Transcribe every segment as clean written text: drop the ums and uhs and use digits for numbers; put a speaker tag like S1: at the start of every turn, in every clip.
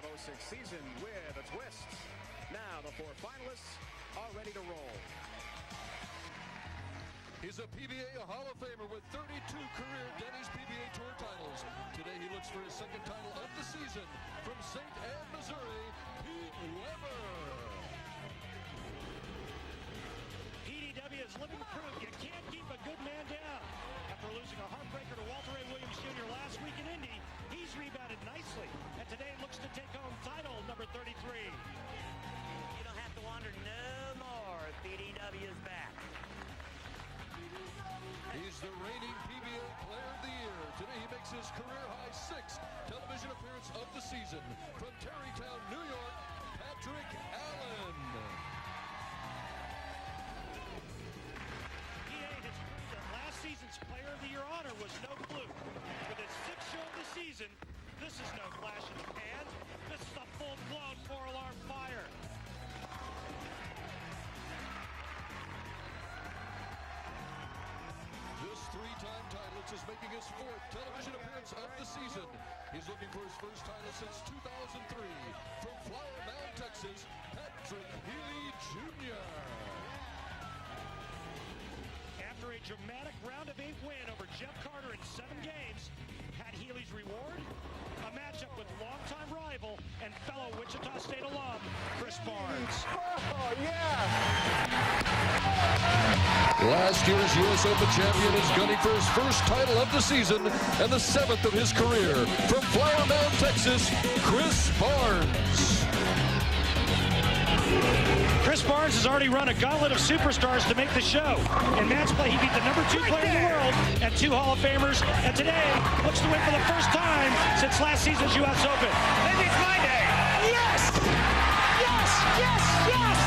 S1: 05-06 season with a twist. Now the 4 finalists are ready to roll.
S2: He's a PBA Hall of Famer with 32 career Denny's PBA Tour titles. Today he looks for his second title of the season from St. Anne, Missouri, Pete Weber.
S3: PDW is living proof you can't keep a good man down. After losing a heartbreaker to Walter A. Williams Jr. last week in Indy, he's rebounded nicely, and today looks to take home title number 33.
S4: You don't have to wonder no more. PDW is back.
S2: He's the reigning PBA Player of the Year. Today he makes his career-high 6th television appearance of the season. From Tarrytown, New York, Patrick Allen.
S3: PA has proved that last season's Player of the Year honor was no fluke. With his 6th show of the season, this is no flash in the pan. This is a full-blown 4-alarm fire.
S2: This 3-time titleist is making his 4th television appearance of the season. He's looking for his first title since 2003. From Flower Mound, Texas, Patrick Healey Jr.
S3: After a dramatic round of 8 win over Jeff Carter in 7 games, had Healey's reward, a matchup with longtime rival and fellow Wichita State alum, Chris Barnes.
S1: Oh, yeah!
S2: Last year's U.S. Open champion is gunning for his first title of the season and the 7th of his career. From Flower Mound, Texas, Chris Barnes.
S3: Chris Barnes has already run a gauntlet of superstars to make the show. In match play, he beat the number 2 player in the world and 2 Hall of Famers, and today looks to win for the first time since last season's U.S. Open. Maybe it's my day. Yes! Yes! Yes! Yes!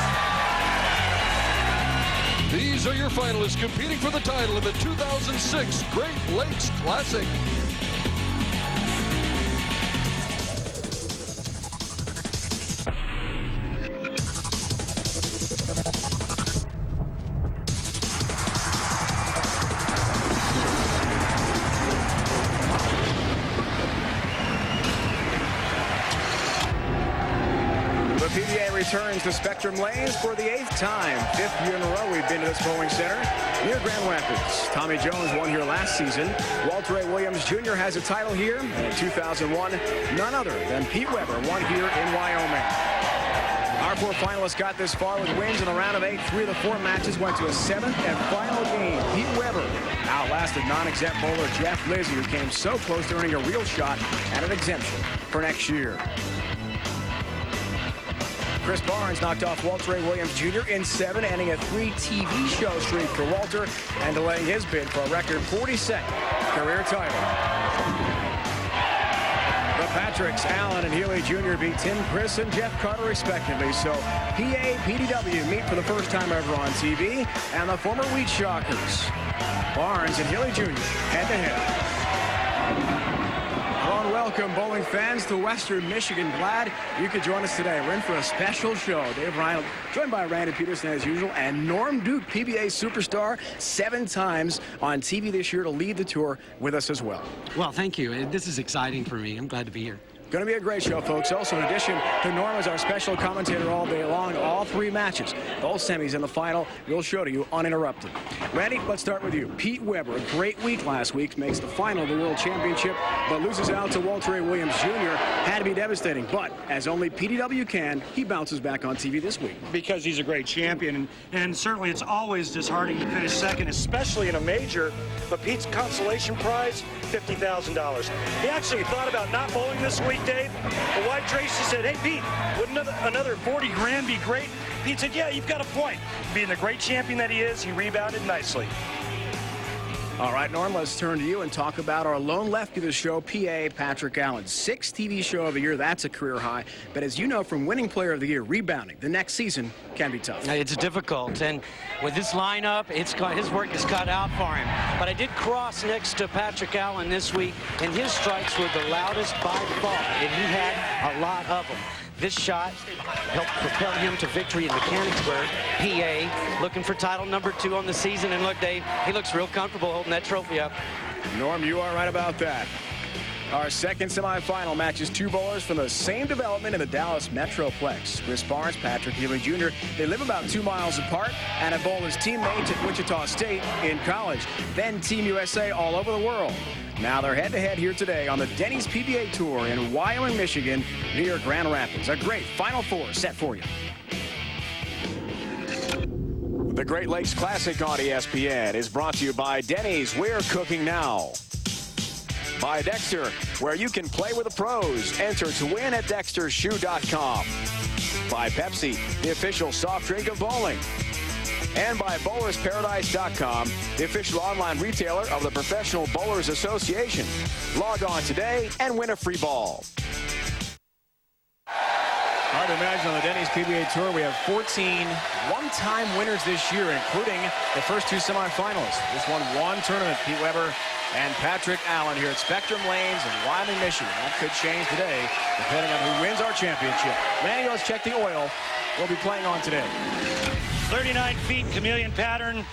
S2: These are your finalists competing for the title in the 2006 Great Lakes Classic.
S1: The PBA returns to Spectrum Lanes for the 8th time. 5th year in a row we've been to this bowling center near Grand Rapids. Tommy Jones won here last season. Walter A. Williams Jr. has a title here. And in 2001, none other than Pete Weber won here in Wyoming. Our 4 finalists got this far with wins in a round of 8. 3 of the 4 matches went to a 7th and final game. Pete Weber outlasted non-exempt bowler Jeff Lizzie, who came so close to earning a real shot at an exemption for next year. Chris Barnes knocked off Walter A. Williams Jr. in 7, ending a 3 TV show streak for Walter and delaying his bid for a record 42nd career title. The Patricks, Allen and Healey Jr. beat Tim, Chris, and Jeff Carter respectively. So PA, PDW meet for the first time ever on TV, and the former Wheat Shockers, Barnes and Healey Jr. head-to-head. Hello and welcome, bowling fans, to Western Michigan. Glad you could join us today. We're in for a special show. Dave Ryan, joined by Randy Peterson as usual, and Norm Duke, PBA superstar, 7 times on TV this year to lead the tour with us as well.
S5: Well, thank you. This is exciting for me. I'm glad to be here.
S1: Going to be a great show, folks. Also, in addition to Norm as our special commentator all day long, all 3 matches, both semis and the final, we'll show to you uninterrupted. Randy, let's start with you. Pete Weber, a great week last week, makes the final of the World Championship, but loses out to Walter A. Williams Jr. Had to be devastating, but as only PDW can, he bounces back on TV this week.
S3: Because he's a great champion, and certainly it's always disheartening to finish second, especially in a major. But Pete's consolation prize, $50,000. He actually thought about not bowling this week, Dave. The White Tracy said, hey, Pete, wouldn't another 40 grand be great? Pete said, yeah, you've got a point. Being the great champion that he is, he rebounded nicely.
S1: All right, Norm, let's turn to you and talk about our lone lefty of the show, PA Patrick Allen. 6th TV show of the year, that's a career high. But as you know from winning player of the year, rebounding the next season can be tough.
S5: It's difficult, and with this lineup, his work is cut out for him. But I did cross next to Patrick Allen this week, and his strikes were the loudest by far, and he had a lot of them. This shot helped propel him to victory in Mechanicsburg. PA looking for title number 2 on the season. And look, Dave, he looks real comfortable holding that trophy up.
S1: Norm, you are right about that. Our second semifinal matches two bowlers from the same development in the Dallas Metroplex. Chris Barnes, Patrick Healey Jr. They live about 2 miles apart and have bowled as teammates at Wichita State in college. Then Team USA all over the world. Now they're head-to-head here today on the Denny's PBA Tour in Wyoming, Michigan, near Grand Rapids. A great Final Four set for you. The Great Lakes Classic on ESPN is brought to you by Denny's. We're cooking now. By Dexter, where you can play with the pros. Enter to win at dextershoe.com. By Pepsi, the official soft drink of bowling. And by bowlersparadise.com, the official online retailer of the Professional Bowlers Association. Log on today and win a free ball. Hard to imagine on the Denny's PBA Tour, we have 14 one-time winners this year, including the first two semifinalists. Just won one tournament, Pete Weber and Patrick Allen here at Spectrum Lanes in Wyoming, Michigan. That could change today, depending on who wins our championship. Manny, let's check the oil we'll be playing on today.
S3: 39 feet, chameleon pattern.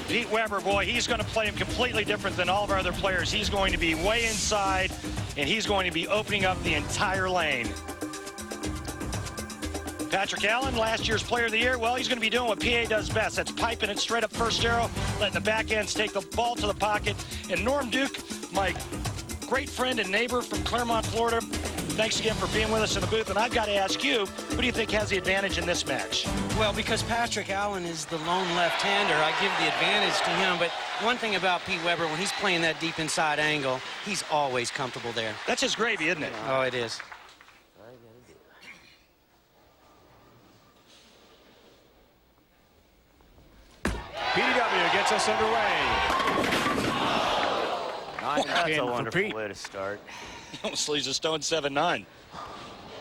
S3: Pete Weber, boy, he's going to play him completely different than all of our other players. He's going to be way inside, and he's going to be opening up the entire lane. Patrick Allen, last year's player of the year, well, he's going to be doing what PA does best. That's piping it straight up first arrow, letting the back ends take the ball to the pocket. And Norm Duke, my great friend and neighbor from Claremont, Florida, thanks again for being with us in the booth. And I've got to ask you, who do you think has the advantage in this match?
S5: Well, because Patrick Allen is the lone left-hander, I give the advantage to him. But one thing about Pete Weber, when he's playing that deep inside angle, he's always comfortable there.
S3: That's his gravy, isn't it?
S5: Oh, it is.
S1: PDW gets us underway.
S6: That's a wonderful way to start.
S3: Almost leaves a stone 7-9.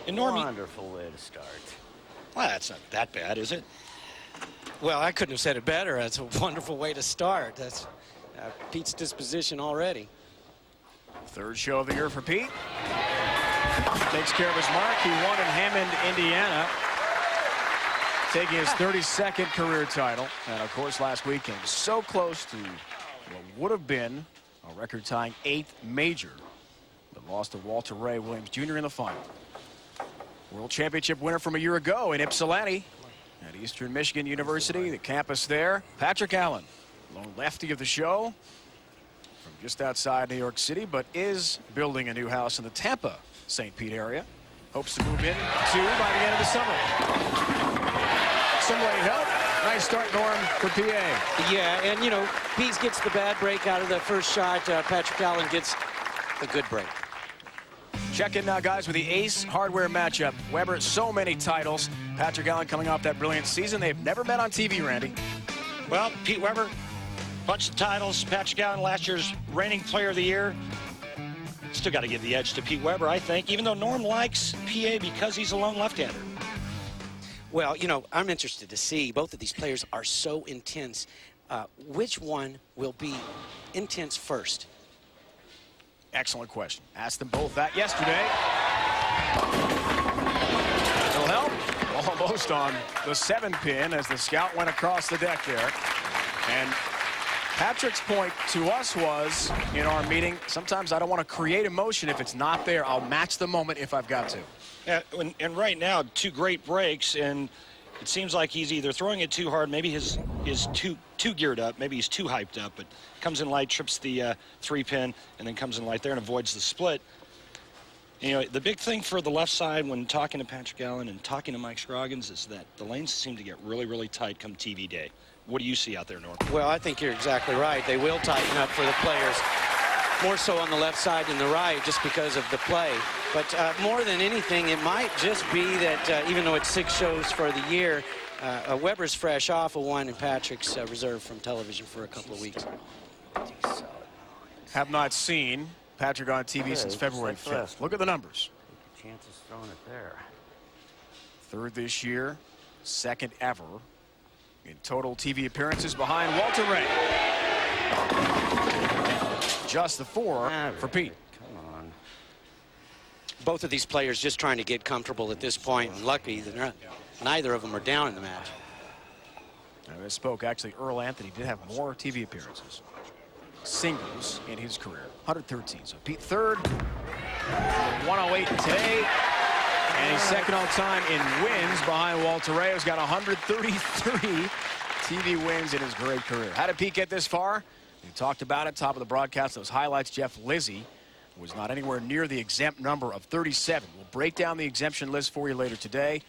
S3: And Normie,
S6: Wonderful way to start.
S3: well, that's not that bad, is it?
S5: Well, I couldn't have said it better. That's a wonderful way to start. That's Pete's disposition already.
S1: Third show of the year for Pete. Takes care of his mark. He won in Hammond, Indiana, taking his 32nd career title. And, of course, last week came so close to what would have been a record-tying 8th major, but lost to Walter Ray Williams Jr. in the final. World Championship winner from a year ago in Ypsilanti at Eastern Michigan University, the campus there. Patrick Allen, lone lefty of the show, from just outside New York City, but is building a new house in the Tampa, St. Pete area. Hopes to move in to by the end of the summer. Some late help. Nice start, Norm, for PA.
S5: Yeah, and, you know, Pete gets the bad break out of the first shot. Patrick Allen gets a good break.
S1: Check in now, guys, with the Ace Hardware matchup. Weber, so many titles. Patrick Allen coming off that brilliant season. They've never met on TV, Randy.
S3: Well, Pete Weber, bunch of titles. Patrick Allen, last year's reigning player of the year. Still got to give the edge to Pete Weber, I think, even though Norm likes PA because he's a lone left-hander.
S5: Well, you know, I'm interested to see. Both of these players are so intense. Which one will be intense first?
S1: Excellent question. Asked them both that yesterday. It'll help. Almost on the 7-pin as the scout went across the deck there. And Patrick's point to us was, in our meeting, sometimes I don't want to create emotion if it's not there. I'll match the moment if I've got to.
S3: And right now, two great breaks, and it seems like he's either throwing it too hard, maybe his too geared up, maybe he's too hyped up, but comes in light, trips the 3-pin, and then comes in light there and avoids the split. You know, the big thing for the left side when talking to Patrick Allen and talking to Mike Scroggins is that the lanes seem to get really, really tight come TV day. What do you see out there, Norm?
S5: Well, I think you're exactly right. They will tighten up for the players. More so on the left side than the right just because of the play. But more than anything, it might just be that even though it's 6 shows for the year, Weber's fresh off of one and Patrick's reserved from television for a couple of weeks.
S1: Have not seen Patrick on TV since February 5th. Look at the numbers.
S6: Chances throwing it there.
S1: 3rd this year, 2nd ever in total TV appearances behind Walter Ray. Just the 4 for Pete.
S6: Come on.
S5: Both of these players just trying to get comfortable at this point, and lucky that neither of them are down in the match.
S1: I spoke. Actually, Earl Anthony did have more TV appearances. singles in his career. 113. So Pete third, 108 today, and he's second all time in wins behind Walter Reyes. Got 133 TV wins in his great career. How did Pete get this far? We talked about it, top of the broadcast, those highlights. Jeff Lizzie was not anywhere near the exempt number of 37. We'll break down the exemption list for you later today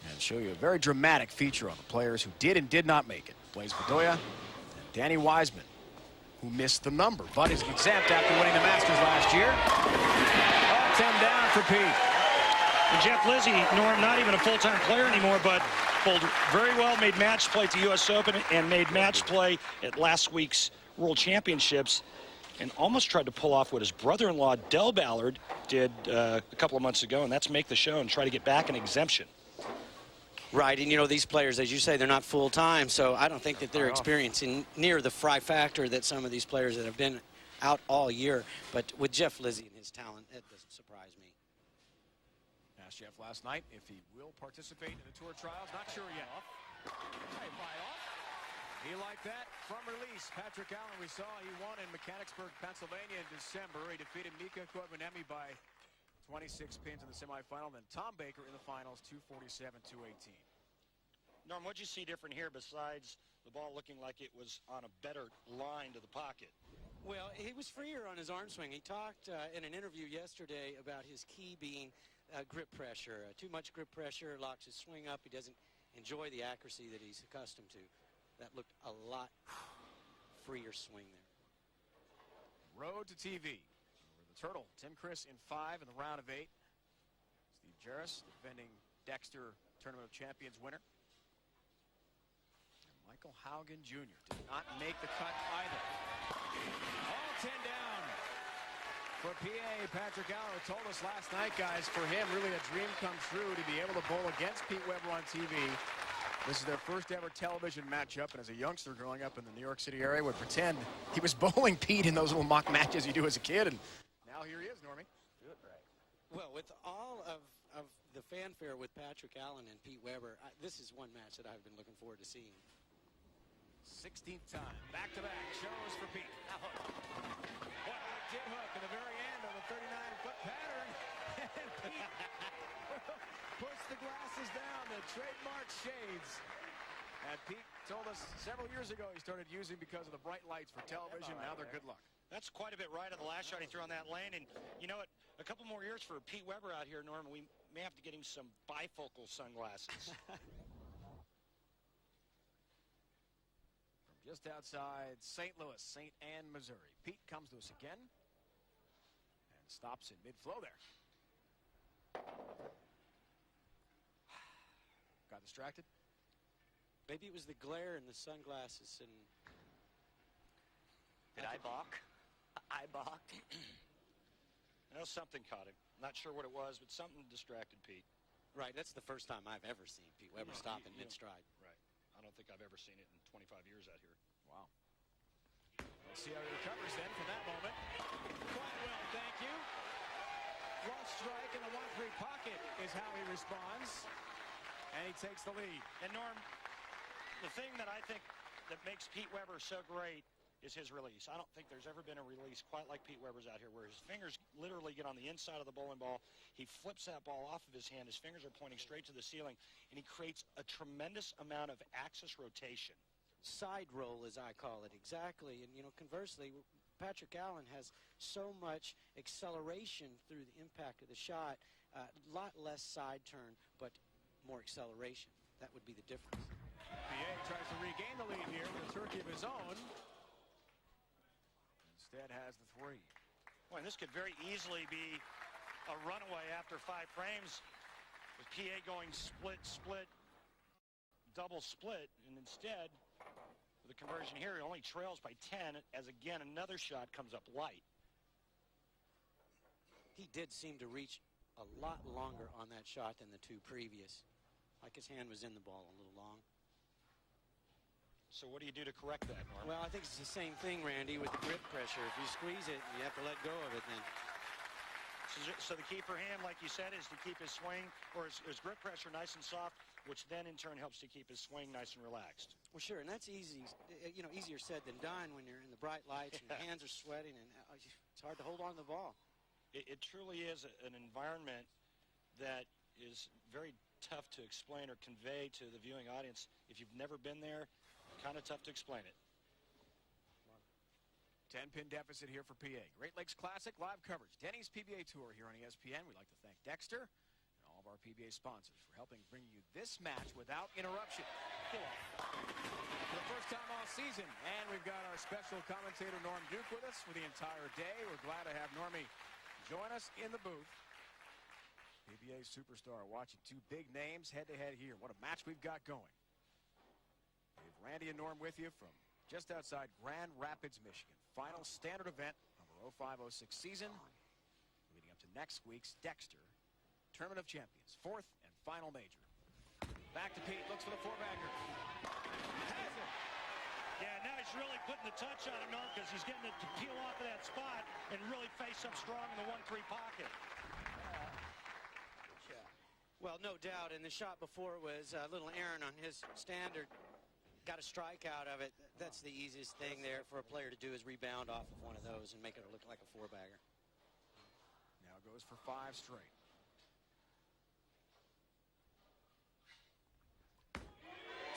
S1: and show you a very dramatic feature on the players who did and did not make it. Blaise Bedoya and Danny Wiseman, who missed the number, but is exempt after winning the Masters last year. All 10 down for Pete.
S3: And Jeff Lizzie, Norm, not even a full-time player anymore, but bowled very well, made match play at the U.S. Open, and made match play at last week's World Championships, and almost tried to pull off what his brother-in-law, Del Ballard, did a couple of months ago, and that's make the show and try to get back an exemption.
S5: Right, and you know, these players, as you say, they're not full-time, so I don't think that they're experiencing near the fry factor that some of these players that have been out all year. But with Jeff Lizzie and his talent, that doesn't surprise me.
S1: Asked Jeff last night if he will participate in the tour trials. Not sure yet. He liked that from release. Patrick Allen, we saw he won in Mechanicsburg, Pennsylvania in December. He defeated Mika Kotkaniemi by 26 pins in the semifinal. Then Tom Baker in the finals, 247-218.
S3: Norm, what'd you see different here besides the ball looking like it was on a better line to the pocket?
S5: Well, he was freer on his arm swing. He talked in an interview yesterday about his key being grip pressure. Too much grip pressure locks his swing up. He doesn't enjoy the accuracy that he's accustomed to. That looked a lot freer swing there.
S1: Road to TV. Over the Turtle. Tim Chris in 5 in the round of 8. Steve Jarris, defending Dexter Tournament of Champions winner. And Michael Haugen Jr. did not make the cut either. All 10 down for PA. Patrick Allen told us last night, guys, for him, really a dream come true to be able to bowl against Pete Weber on TV. This is their first ever television matchup, and as a youngster growing up in the New York City area would pretend he was bowling Pete in those little mock matches you do as a kid, and now here he is, Normie.
S5: Do it right. Well, with all of the fanfare with Patrick Allen and Pete Weber, this is one match that I've been looking forward to seeing.
S1: 16th time, back-to-back shows for Pete. What a dip hook at the very end of the 39-foot pattern, and Pete puts the glasses down, the trademark shades. And Pete told us several years ago he started using because of the bright lights for television. Now they're good luck.
S3: That's quite a bit right on the last shot he threw on that lane. And you know what? A couple more years for Pete Weber out here, Norman, we may have to get him some bifocal sunglasses.
S1: From just outside St. Louis, St. Anne, Missouri, Pete comes to us again and stops in mid-flow there. Got distracted?
S5: Maybe it was the glare in the sunglasses. And
S6: did I balk? I balked.
S3: I know something caught him. Not sure what it was, but something distracted Pete.
S5: Right, that's the first time I've ever seen Pete Weber stop in mid-stride.
S3: Right. I don't think I've ever seen it in 25 years out here.
S1: Wow. We'll see how he recovers then from that moment. Quite well, thank you. Flush strike in the 1-3 pocket is how he responds. And he takes the lead.
S3: And Norm, the thing that I think that makes Pete Weber so great is his release. I don't think there's ever been a release quite like Pete Weber's out here, where his fingers literally get on the inside of the bowling ball. He flips that ball off of his hand. His fingers are pointing straight to the ceiling, and he creates a tremendous amount of axis rotation.
S5: Side roll, as I call it, exactly. And, you know, conversely, Patrick Allen has so much acceleration through the impact of the shot, a lot less side turn, but more acceleration. That would be the difference.
S1: PA tries to regain the lead here with a turkey of his own. Instead has the 3.
S3: Boy, this could very easily be a runaway after 5 frames with PA going split, split, double split, and instead, with the conversion here, he only trails by 10 as, again, another shot comes up light.
S5: He did seem to reach a lot longer on that shot than the 2 previous. Like his hand was in the ball a little long.
S3: So what do you do to correct that, Norm?
S5: Well, I think it's the same thing, Randy, with the grip pressure. If you squeeze it, you have to let go of it then.
S3: So the key for him, like you said, is to keep his swing or his grip pressure nice and soft, which then in turn helps to keep his swing nice and relaxed.
S5: Well, sure, and that's easy, easier said than done when you're in the bright lights and your hands are sweating and it's hard to hold on to the ball.
S3: It truly is an environment that is very tough to explain or convey to the viewing audience. If you've never been there, kind of tough to explain it.
S1: 10-pin deficit here for PA. Great Lakes Classic live coverage. Denny's PBA Tour here on ESPN. We'd like to thank Dexter and all of our PBA sponsors for helping bring you this match without interruption. For the first time all season. And we've got our special commentator Norm Duke with us for the entire day. We're glad to have Normie join us in the booth. PBA superstar watching two big names head-to-head here. What a match we've got going. We have Randy and Norm with you from just outside Grand Rapids, Michigan. Final standard event, number 05-06 season, leading up to next week's Dexter Tournament of Champions, fourth and final major. Back to Pete, looks for the four-bagger. Has it.
S3: Yeah, now he's really putting the touch on it, Norm, because he's getting it to peel off of that spot and really face up strong in the 1-3 pocket.
S5: Well, no doubt, and the shot before was a little errant on his standard. Got a strike out of it. That's the easiest thing there for a player to do is rebound off of one of those and make it look like a four-bagger.
S1: Now goes for 5 straight.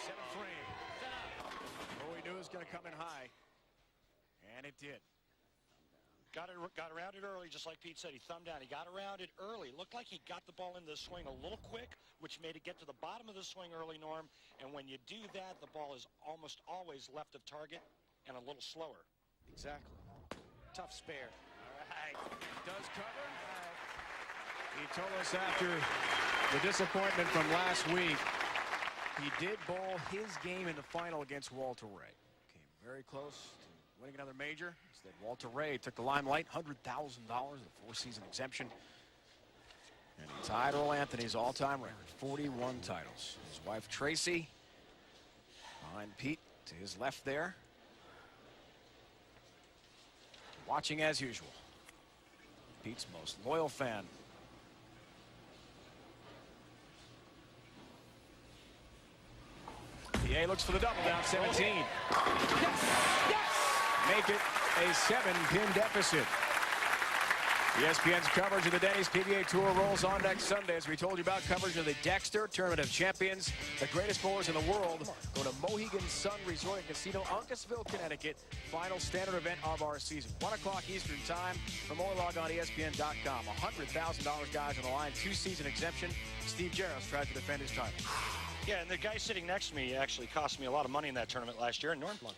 S1: Seventh frame. Oh, he knew it was going to come in high, and it did.
S3: Got around it early, just like Pete said. He thumbed down. He got around it early. Looked like he got the ball into the swing a little quick, which made it get to the bottom of the swing early, Norm. And when you do that, the ball is almost always left of target and a little slower.
S5: Exactly. Tough spare.
S1: All right. Does cover. He told us after the disappointment from last week, he did bowl his game in the final against Walter Ray. Came very close to winning another major. Instead, Walter Ray took the limelight, $100,000, the 4-season exemption. And he tied Earl Anthony's all-time record, 41 titles. His wife, Tracy, behind Pete to his left there. Watching as usual. Pete's most loyal fan. PA looks for the double down, 17. Yes! Make it a 7-pin deficit. ESPN's coverage of the Denny's PBA Tour rolls on next Sunday. As we told you about, coverage of the Dexter Tournament of Champions. The greatest bowlers in the world go to Mohegan Sun Resort and Casino, Uncasville, Connecticut. Final standard event of our season. 1 o'clock Eastern time. For more, log on ESPN.com. $100,000 guys on the line. 2-season exemption. Steve Jarros tried to defend his title.
S3: Yeah, and the guy sitting next to me actually cost me a lot of money in that tournament last year. And Norm, I'm going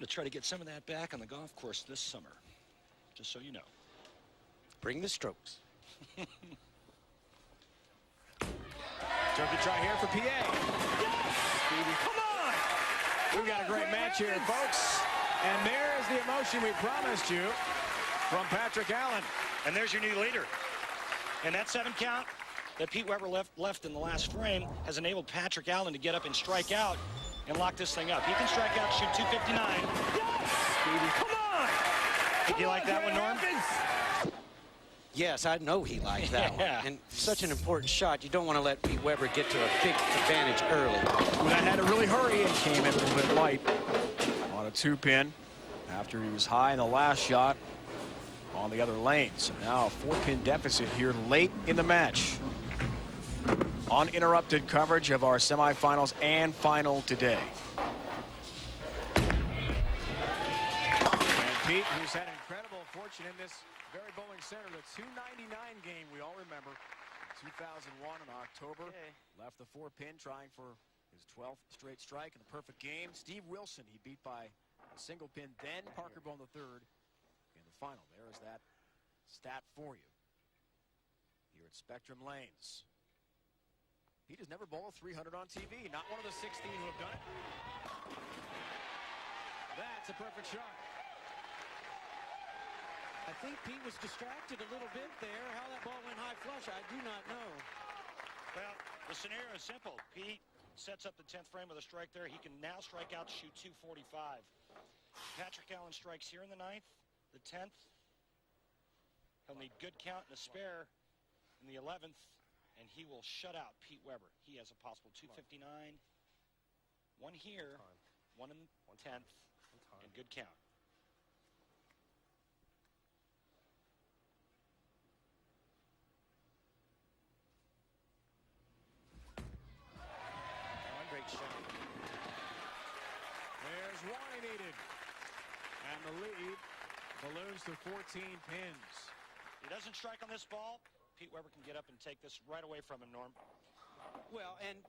S3: to try to get some of that back on the golf course this summer, just so you know.
S5: Bring the strokes.
S1: Turkey try here for PA. Yes! Come on! We've got a great match here, folks. And there's the emotion we promised you from Patrick Allen.
S3: And there's your new leader. And that 7 count that Pete Weber left in the last frame has enabled Patrick Allen to get up and strike out and lock this thing up. He can strike out, shoot 259.
S1: Yes! Come on!
S3: Did you like that one, Norm?
S5: Yes, I know he liked that
S3: Yeah.
S5: one. And such an important shot, you don't want to let Pete Weber get to a big advantage early.
S1: Well, that had to really hurry and came in a little bit light on a 2-pin after he was high in the last shot on the other lane. So now a 4-pin deficit here late in the match. Uninterrupted coverage of our semifinals and final today. And Pete, who's had incredible fortune in this very bowling center, the 299 game we all remember, 2001 in October.
S6: Okay.
S1: Left the 4-pin trying for his 12th straight strike in a perfect game. Steve Wilson, he beat by a single pin, then Parker Bone the third in the final. There is that stat for you here at Spectrum Lanes. Pete has never bowled 300 on TV, not one of the 16 who have done it. That's a perfect shot.
S5: I think Pete was distracted a little bit there. How that ball went high flush, I do not know.
S3: Well, the scenario is simple. Pete sets up the 10th frame with a strike there. He can now strike out, shoot 245. Patrick Allen strikes here in the 9th, the 10th.
S7: He'll need good count and a spare in the 11th, and he will shut out Pete Weber. He has a possible 259. One here, one in the 10th, and good count.
S5: Great shot.
S1: There's one he needed. And the lead balloons to 14 pins.
S7: He doesn't strike on this ball. Pete Weber can get up and take this right away from him, Norm.
S5: Well, and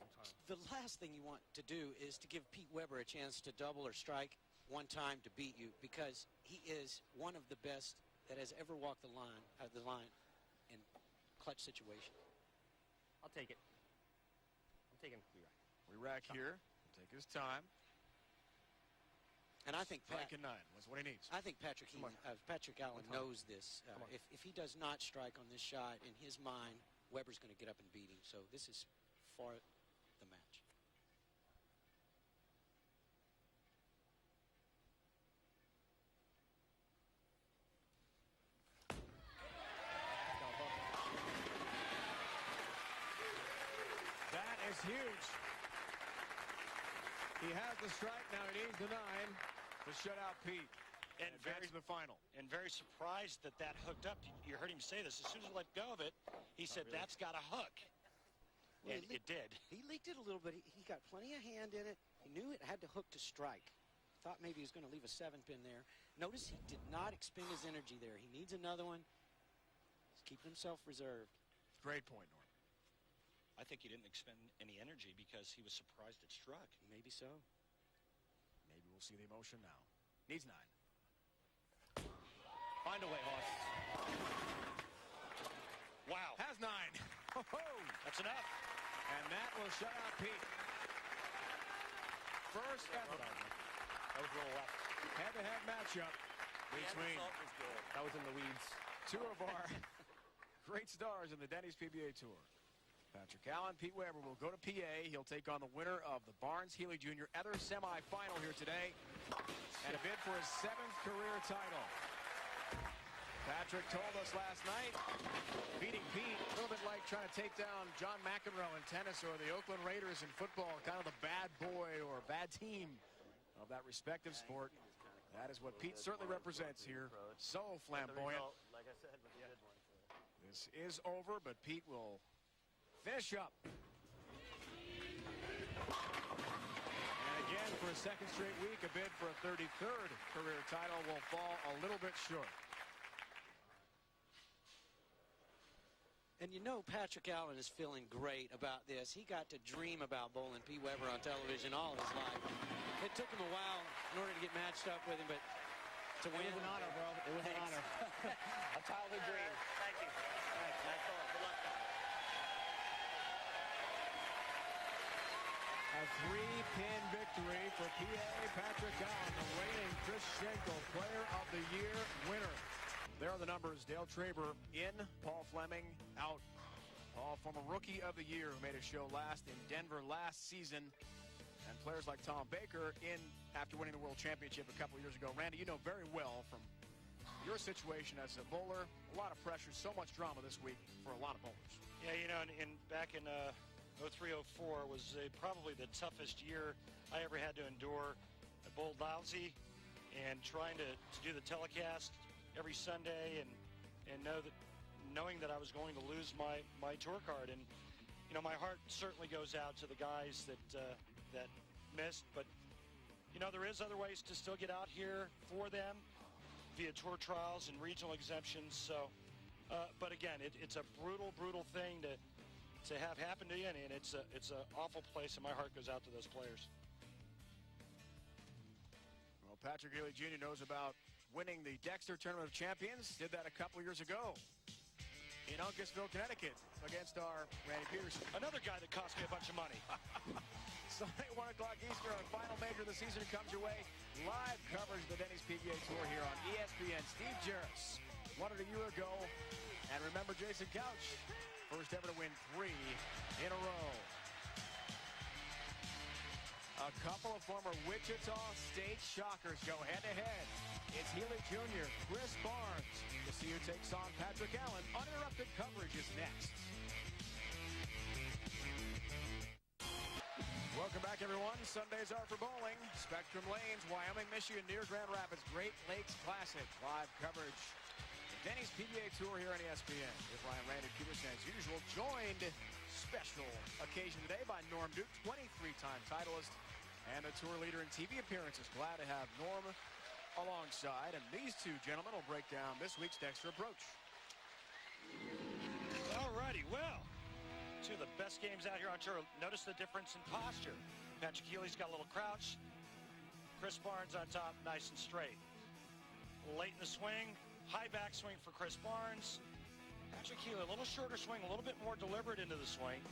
S5: the last thing you want to do is to give Pete Weber a chance to double or strike one time to beat you, because he is one of the best that has ever walked the line in clutch situation.
S6: I'll take it. I'm taking
S1: We rack here. Take his time.
S5: And I think
S1: Strike 9 was what he needs.
S5: I think Patrick Allen knows this. If he does not strike on this shot, in his mind, Weber's going to get up and beat him. So this is for the match.
S1: That is huge. He has the strike. Now he needs the 9 to shut out Pete and advance to the final.
S7: And very surprised that that hooked up. You heard him say this. As soon as he let go of it, he said, that's got a hook.
S5: Well,
S7: and it did.
S5: He leaked it a little bit. He got plenty of hand in it. He knew it had to hook to strike. Thought maybe he was going to leave a 7-pin there. Notice he did not expend his energy there. He needs another one. He's keeping himself reserved.
S1: Great point, Norm.
S7: I think he didn't expend any energy because he was surprised it struck.
S5: Maybe so.
S1: Maybe we'll see the emotion now. Needs 9.
S6: Find a way, Hoss.
S7: Wow.
S1: Has 9.
S7: That's enough.
S1: And that will shut out Pete. First ever
S6: That was a little left.
S1: head-to-head matchup between
S6: That was in the weeds.
S1: two of our great stars in the Denny's PBA Tour. Patrick Allen, Pete Weber will go to PA. He'll take on the winner of the Barnes-Healey Jr. other semifinal here today, and a bid for his 7th career title. Patrick told us last night, beating Pete, a little bit like trying to take down John McEnroe in tennis or the Oakland Raiders in football, kind of the bad boy or bad team of that respective sport. That is what Pete certainly represents here. So flamboyant.
S6: Like I said, was a good one.
S1: This is over, but Pete will finish up. And again, for a second straight week, a bid for a 33rd career title will fall a little bit short.
S5: And you know Patrick Allen is feeling great about this. He got to dream about bowling Pete Weber on television all his life. It took him a while in order to get matched up with him, but to win.
S6: It was an honor, bro. It was an honor. A childhood dream.
S4: Thank you. Nice ball. Good luck.
S1: A 3-pin victory for PA Patrick Allen, the reigning Chris Schenkel Player of the Year winner. There are the numbers. Dale Traber in, Paul Fleming out. Paul, former Rookie of the Year, who made a show last in Denver last season. And players like Tom Baker in after winning the World Championship a couple years ago. Randy, you know very well from your situation as a bowler, a lot of pressure, so much drama this week for a lot of bowlers.
S7: Yeah, you know, back in 03-04 was probably the toughest year I ever had to endure. I bowled lousy, and trying to do the telecast every Sunday and knowing that I was going to lose my tour card. And you know, my heart certainly goes out to the guys that missed, but you know, there is other ways to still get out here for them via tour trials and regional exemptions. So but again, it's a brutal thing to have happen to you, and it's an awful place, and my heart goes out to those players.
S1: Well, Patrick Healey Jr. knows about winning the Dexter Tournament of Champions. Did that a couple years ago in Uncasville, Connecticut, against our Randy Peterson.
S7: Another guy that cost me a bunch of money.
S1: Sunday, 1 o'clock Eastern, our final major of the season comes your way. Live coverage of the Denny's PBA Tour here on ESPN. Steve Jarris won it a year ago. And remember Jason Couch, first ever to win 3 in a row. A couple of former Wichita State Shockers go head-to-head It's Healey Jr., Chris Barnes. We'll see who takes on Patrick Allen. Uninterrupted coverage is next. Welcome back, everyone. Sundays are for bowling. Spectrum Lanes, Wyoming, Michigan, near Grand Rapids. Great Lakes Classic. Live coverage. The Denny's PBA Tour here on ESPN. With Ryan Randy Peterson, as usual, joined special occasion today by Norm Duke, 23-time titleist and a tour leader in TV appearances. Glad to have Norm alongside. And these two gentlemen will break down this week's Dexter approach.
S7: All righty, well, two of the best games out here on tour. Notice the difference in posture. Patrick Healey's got a little crouch. Chris Barnes on top, nice and straight. Late in the swing, high back swing for Chris Barnes. Patrick Healey, a little shorter swing, a little bit more deliberate into the swing.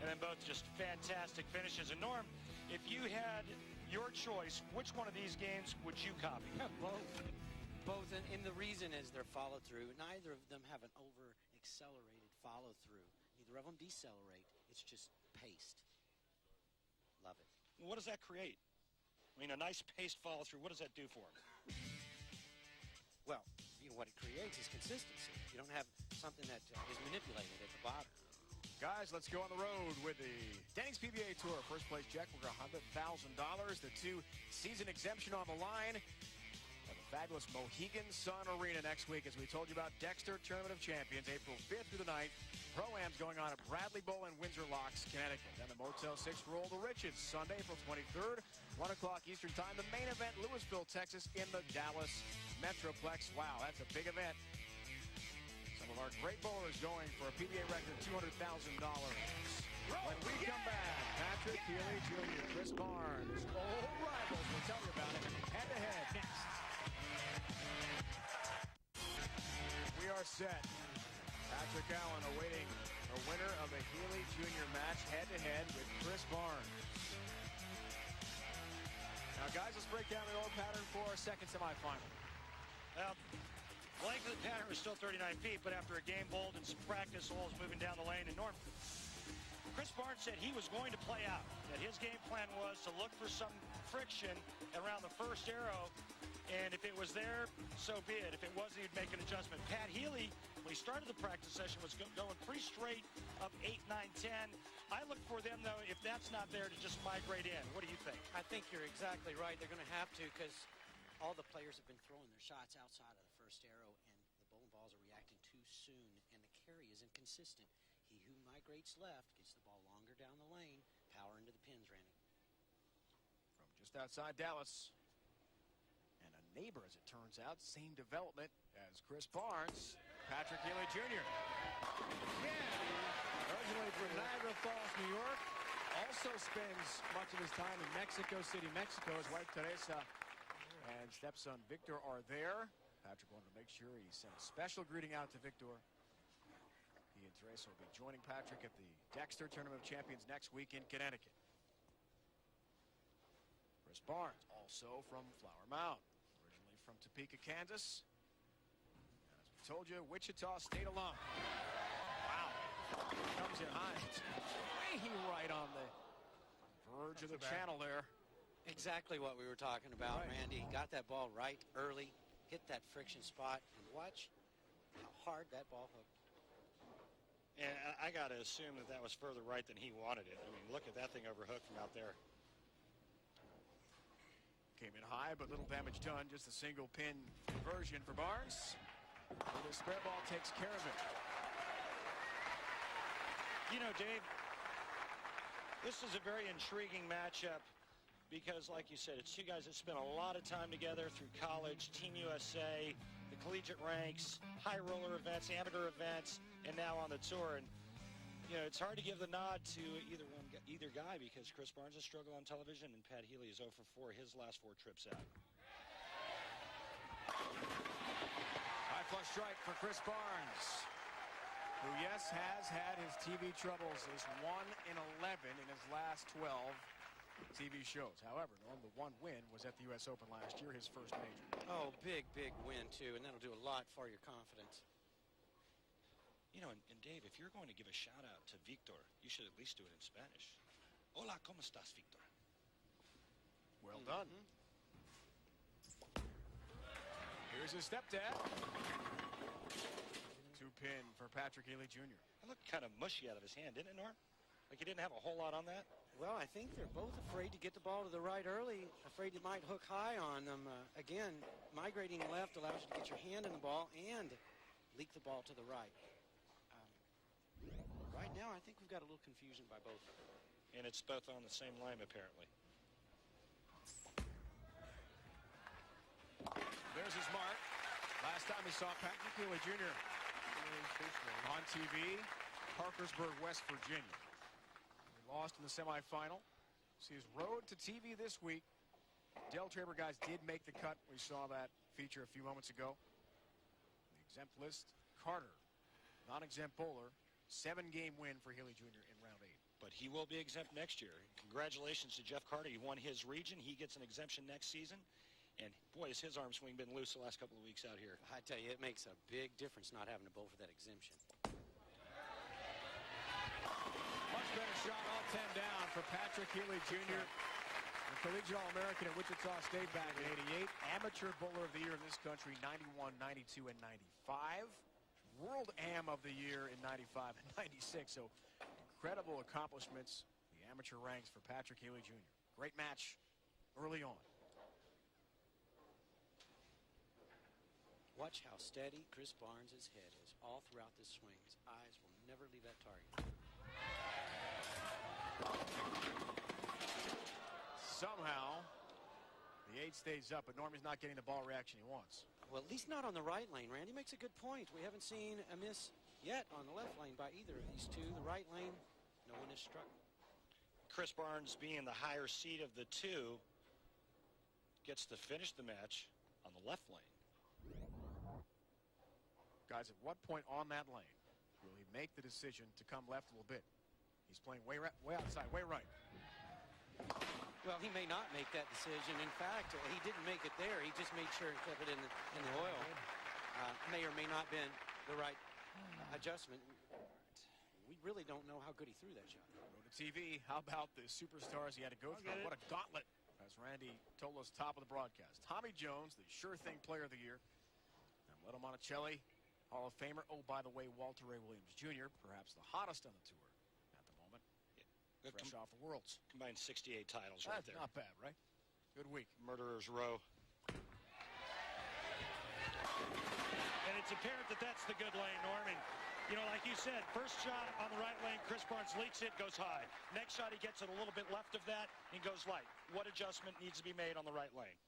S7: And then both just fantastic finishes. And Norm, if you had your choice, which one of these games would you copy?
S5: Both, and the reason is their follow-through. Neither of them have an over-accelerated follow-through. Neither of them decelerate. It's just paced. Love it.
S7: What does that create? I mean, a nice paced follow-through, what does that do for him?
S5: Well, you know, what it creates is consistency. You don't have something that is manipulated at the bottom.
S1: Guys, let's go on the road with the Denny's PBA Tour. First place check for $100,000. The 2-season exemption on the line at the fabulous Mohegan Sun Arena next week. As we told you about, Dexter Tournament of Champions, April 5th through the 9th. Pro-Am's going on at Bradley Bowl in Windsor Locks, Connecticut. Then the Motel 6 Roll the Riches, Sunday, April 23rd, 1 o'clock Eastern Time. The main event, Louisville, Texas, in the Dallas Metroplex. Wow, that's a big event. Some of our great bowlers going for a PBA record $200,000. When we come back, Patrick Healey Jr., Chris Barnes, old rivals. We'll tell you about it head-to-head next. We are set. Patrick Allen awaiting a winner of a Healey Jr. match head-to-head with Chris Barnes. Now, guys, let's break down the old pattern for our second semifinal.
S7: Well, the length of the pattern was still 39 feet, but after a game bowled and some practice holes moving down the lane, and Norm, Chris Barnes said he was going to play out, that his game plan was to look for some friction around the first arrow, and if it was there, so be it. If it wasn't, he'd make an adjustment. Pat Healey, when he started the practice session, was going pretty straight up 8, 9, 10. I look for them, though, if that's not there, to just migrate in. What do you think?
S5: I think you're exactly right. They're going to have to, because all the players have been throwing their shots outside of the first arrow, and the bowling balls are reacting too soon, and the carry is inconsistent. He who migrates left gets the ball longer down the lane. Power into the pins, Randy.
S1: From just outside Dallas. And a neighbor, as it turns out. Same development as Chris Barnes. Patrick Healey Jr. Again, originally from Niagara Falls, New York. Also spends much of his time in Mexico City, Mexico. His wife, Teresa, and stepson Victor are there. Patrick wanted to make sure he sent a special greeting out to Victor. He and Teresa will be joining Patrick at the Dexter Tournament of Champions next week in Connecticut. Chris Barnes, also from Flower Mound, originally from Topeka, Kansas. And as we told you, Wichita State alum. Wow. Comes in high. It's way right on the verge of the channel there.
S5: Exactly what we were talking about,
S1: Right.
S5: Randy. He got that ball right early, hit that friction spot, and watch how hard that ball hooked.
S7: And I got to assume that that was further right than he wanted it. I mean, look at that thing overhooked from out there.
S1: Came in high, but little damage done. Just a single pin conversion for Barnes. And the spare ball takes care of it.
S7: You know, Dave, this is a very intriguing matchup because, like you said, it's two guys that spent a lot of time together through college, Team USA, the collegiate ranks, high roller events, amateur events, and now on the tour. And, you know, it's hard to give the nod to either guy because Chris Barnes has struggled on television and Pat Healey is 0 for 4 his last 4 trips out.
S1: High flush strike for Chris Barnes, who, yes, has had his TV troubles. Is 1 in 11 in his last 12 TV shows. However, Norm, the one win was at the U.S. Open last year, his first major.
S5: Oh, big win, too, and that'll do a lot for your confidence.
S7: You know, and Dave, if you're going to give a shout-out to Victor, you should at least do it in Spanish. Hola, ¿cómo estás, Victor?
S1: Well done. Here's his stepdad. 2-pin for Patrick Healey Jr.
S7: It looked kind of mushy out of his hand, didn't it, Norm? Like he didn't have a whole lot on that?
S5: Well, I think they're both afraid to get the ball to the right early, afraid it might hook high on them. Again, migrating left allows you to get your hand in the ball and leak the ball to the right. Right now, I think we've got a little confusion by both.
S7: And it's both on the same line, apparently.
S1: There's his mark. Last time we saw Patrick Healey Jr. on TV, Parkersburg, West Virginia. He lost in the semifinal. See his road to TV this week. Del Traber guys did make the cut. We saw that feature a few moments ago. The exempt list, Carter, non-exempt bowler, 7-game win for Healey Jr. in round 8.
S7: But he will be exempt next year. Congratulations to Jeff Carter. He won his region. He gets an exemption next season. And boy, has his arm swing been loose the last couple of weeks out here.
S5: I tell you, it makes a big difference not having to bowl for that exemption.
S1: Much better shot, all 10 down for Patrick Healey Jr. The collegiate All-American at Wichita State back in '88. Amateur bowler of the year in this country, 91, 92, and 95. World Am of the year in 95 and 96. So incredible accomplishments. The amateur ranks for Patrick Healey Jr. Great match early on.
S5: Watch how steady Chris Barnes' head is all throughout this swing. His eyes will never leave that target.
S1: Somehow, the 8 stays up, but Norman's not getting the ball reaction he wants.
S5: Well, at least not on the right lane. Randy makes a good point. We haven't seen a miss yet on the left lane by either of these two. The right lane, no one has struck.
S7: Chris Barnes, being the higher seed of the two, gets to finish the match on the left lane.
S1: Guys, at what point on that lane will he make the decision to come left a little bit? He's playing way outside, way right.
S5: Well, he may not make that decision. In fact, he didn't make it there. He just made sure and kept it in the oil. May or may not have been the right adjustment. We really don't know how good he threw that shot.
S1: Go to TV. How about the superstars he had to go through? What a gauntlet, as Randy told us top of the broadcast. Tommy Jones, the sure thing player of the year. And Weldon Monticelli, Hall of Famer. Oh, by the way, Walter Ray Williams Jr., perhaps the hottest on the tour at the moment. Yeah. Fresh off the Worlds.
S7: Combined 68 titles right there.
S1: Not bad, right? Good week.
S7: Murderer's Row. And it's apparent that that's the good lane, Norman. You know, like you said, first shot on the right lane, Chris Barnes leaks it, goes high. Next shot, he gets it a little bit left of that and goes light. What adjustment needs to be made on the right lane?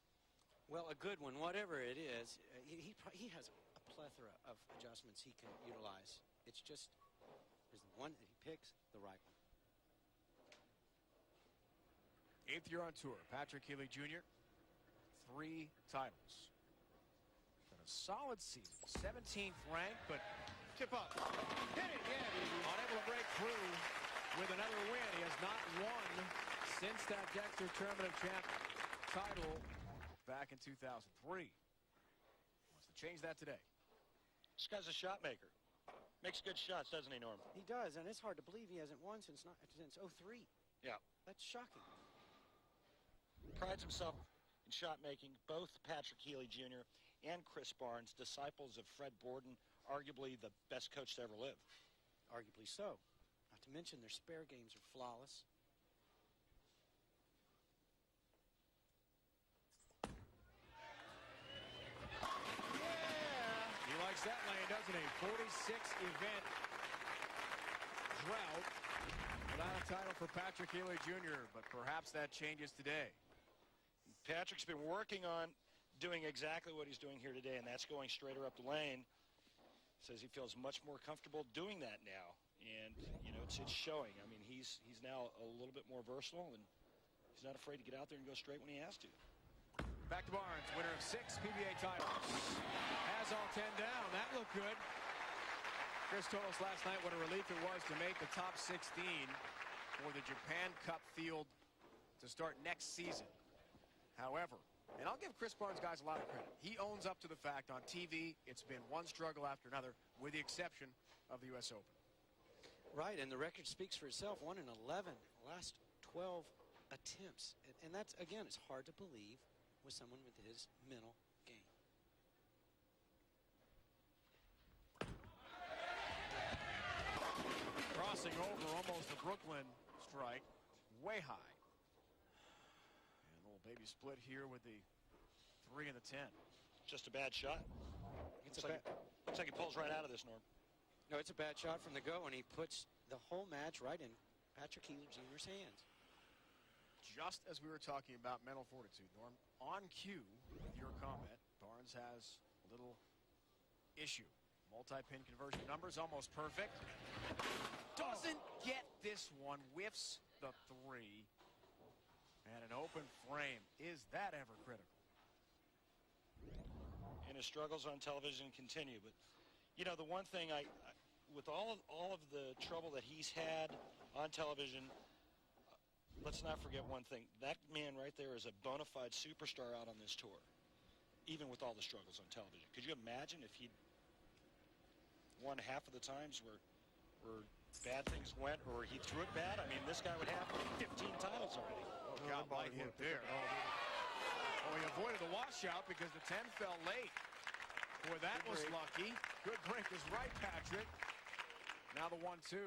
S5: Well, a good one, whatever it is. He has a plethora of adjustments he can utilize. It's just is the one that he picks, the right one.
S1: 8th year on tour, Patrick Healey Jr. 3 titles. Been a solid season. 17th rank, but tip up. Hit it, yeah. Unable to break through with another win. He has not won since that Dexter Tournament of Champ title back in 2003. Wants to change that today.
S7: This guy's a shot maker. Makes good shots, doesn't he, Norm?
S5: He does, and it's hard to believe he hasn't won since 03.
S7: Yeah.
S5: That's shocking.
S7: Prides himself in shot making. Both Patrick Healey Jr. and Chris Barnes, disciples of Fred Borden, arguably the best coach to ever live.
S5: Arguably so. Not to mention their spare games are flawless.
S1: Yeah. He likes that lane, doesn't he? 46 event drought without a title for Patrick Healey Jr., but perhaps that changes today.
S7: Patrick's been working on doing exactly what he's doing here today, and that's going straighter up the lane. Says he feels much more comfortable doing that now, and you know it's showing. I mean, he's now a little bit more versatile, and he's not afraid to get out there and go straight when he has to.
S1: Back to Barnes, winner of 6 PBA titles. Has all 10 down. That looked good. Chris told us last night what a relief it was to make the top 16 for the Japan Cup field to start next season. However, and I'll give Chris Barnes guys a lot of credit. He owns up to the fact on TV it's been one struggle after another, with the exception of the U.S. Open.
S5: Right, and the record speaks for itself. 1 in 11, last 12 attempts. And that's, again, it's hard to believe with someone with his mental game.
S1: crossing over, almost a Brooklyn strike, way high. And a little baby split here with the 3 and the 10.
S7: Just a bad shot.
S5: It's
S7: Looks like he pulls right out of this, Norm.
S5: No, it's a bad shot from the go, and he puts the whole match right in Patrick Healey Jr.'s hands.
S1: Just as we were talking about mental fortitude, Norm, on cue with your comment, Barnes has a little issue. Multi-pin conversion numbers almost perfect. Doesn't get this one, whiffs the 3. And an open frame. Is that ever critical?
S7: And his struggles on television continue. But, you know, the one thing with all of the trouble that he's had on television, let's not forget one thing. That man right there is a bona fide superstar out on this tour, even with all the struggles on television. Could you imagine if he'd won half of the times where bad things went, or he threw it bad? I mean, this guy would have 15 titles already.
S1: Oh, God, light hit there. Oh, he avoided the washout because the 10 fell late. Boy, that was lucky. Good break is right, Patrick. Now the 1-2.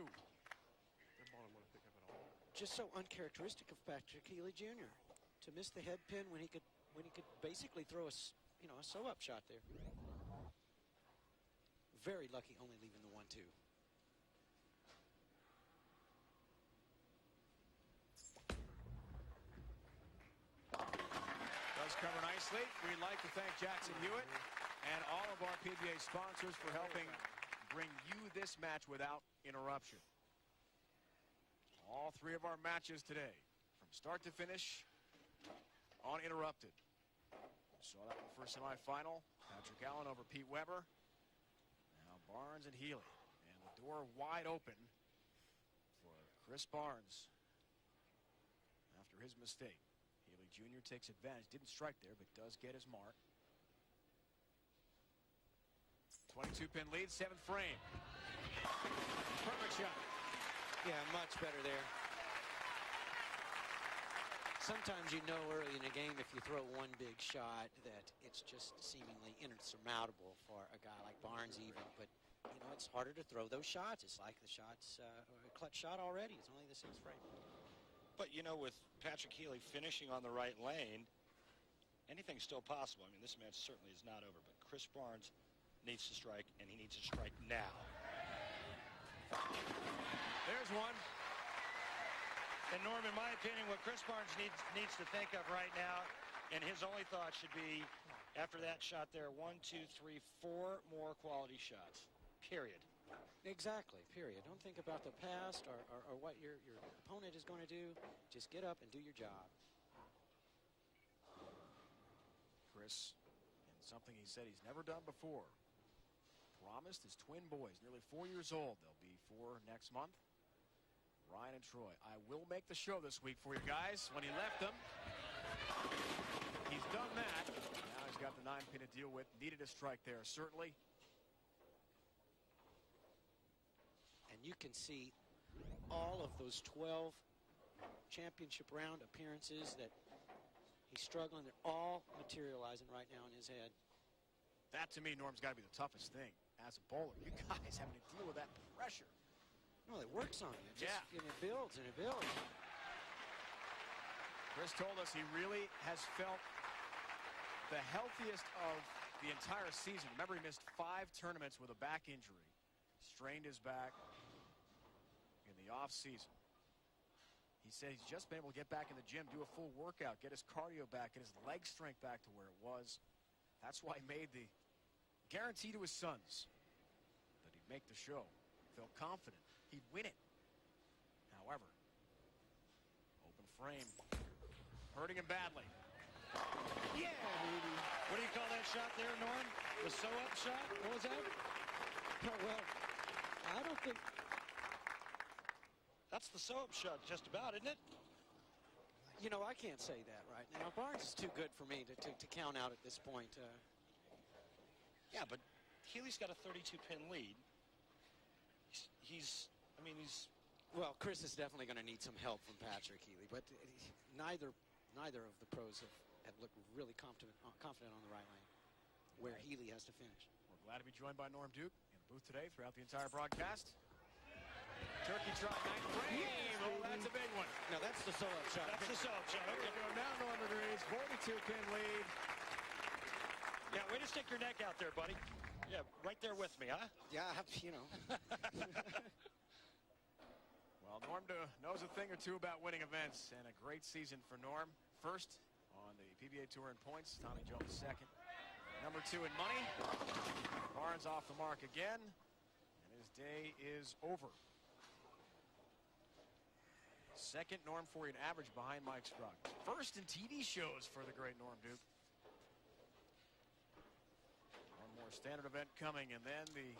S5: Just so uncharacteristic of Patrick Healey Jr. to miss the head pin when he could basically throw a sew-up shot there. Very lucky only leaving the 1-2.
S1: Does cover nicely. We'd like to thank Jackson Hewitt and all of our PBA sponsors for helping bring you this match without interruption. All 3 of our matches today, from start to finish, uninterrupted. We saw that one first semifinal. Patrick Allen over Pete Weber. Now Barnes and Healey. And the door wide open for Chris Barnes after his mistake. Healey Jr. takes advantage. Didn't strike there, but does get his mark. 22-pin lead, 7th frame. Perfect shot.
S5: Yeah, much better there. Sometimes you know early in a game if you throw one big shot that it's just seemingly insurmountable for a guy like Barnes even. But, you know, it's harder to throw those shots. It's like the shots, a clutch shot already. It's only the 6th frame.
S7: But, you know, with Patrick Healey finishing on the right lane, anything's still possible. I mean, this match certainly is not over, but Chris Barnes needs to strike, and he needs to strike now.
S1: There's one.
S7: And, Norm, in my opinion, what Chris Barnes needs to think of right now, and his only thought should be, after that shot there, 1, 2, 3, 4 more quality shots, period.
S5: Exactly, period. Don't think about the past or what your opponent is going to do. Just get up and do your job.
S1: Chris, and something he said he's never done before, promised his twin boys, nearly 4 years old. They'll be 4 next month. Ryan and Troy, I will make the show this week for you guys. When he left them, he's done that. Now he's got the 9-pin to deal with. Needed a strike there, certainly.
S5: And you can see all of those 12 championship round appearances that he's struggling. They're all materializing right now in his head.
S1: That, to me, Norm's got to be the toughest thing as a bowler. You guys having to deal with that pressure.
S5: No, it works on you.
S1: Yeah.
S5: And it builds and it builds.
S1: Chris told us he really has felt the healthiest of the entire season. Remember, he missed 5 tournaments with a back injury. Strained his back in the off-season. He said he's just been able to get back in the gym, do a full workout, get his cardio back, get his leg strength back to where it was. That's why he made the guarantee to his sons that he'd make the show. Felt confident he'd win it. However, open frame, hurting him badly.
S5: Yeah, baby.
S7: What do you call that shot there, Norm? The sew-up shot? What was that?
S5: Oh, well, I don't think...
S7: That's the sew-up shot, just about, isn't it?
S5: You know, I can't say that right now. Barnes is too good for me to count out at this point.
S7: Yeah, but Healey's got a 32-pin lead. He's
S5: Well, Chris is definitely going to need some help from Patrick Healey, but neither of the pros have looked really confident on the right lane, where Healey has to finish.
S1: We're glad to be joined by Norm Duke in the booth today throughout the entire broadcast. Turkey trot, ninth frame.
S8: Yes,
S1: Oh, that's a big one.
S5: Now that's the solo shot.
S7: That's the solo shot.
S1: There you go. Now Norm agrees. 42-pin lead.
S7: Yeah, way to stick your neck out there, buddy. Yeah, right there with me, huh?
S5: Yeah, you know.
S1: Well, Norm knows a thing or two about winning events, and a great season for Norm. First on the PBA Tour in points. Tommy Jones second. Number 2 in money. Barnes off the mark again, and his day is over. Second Norm Forey average behind Mike Scruggs. First in TV shows for the great Norm Duke. One more standard event coming, and then the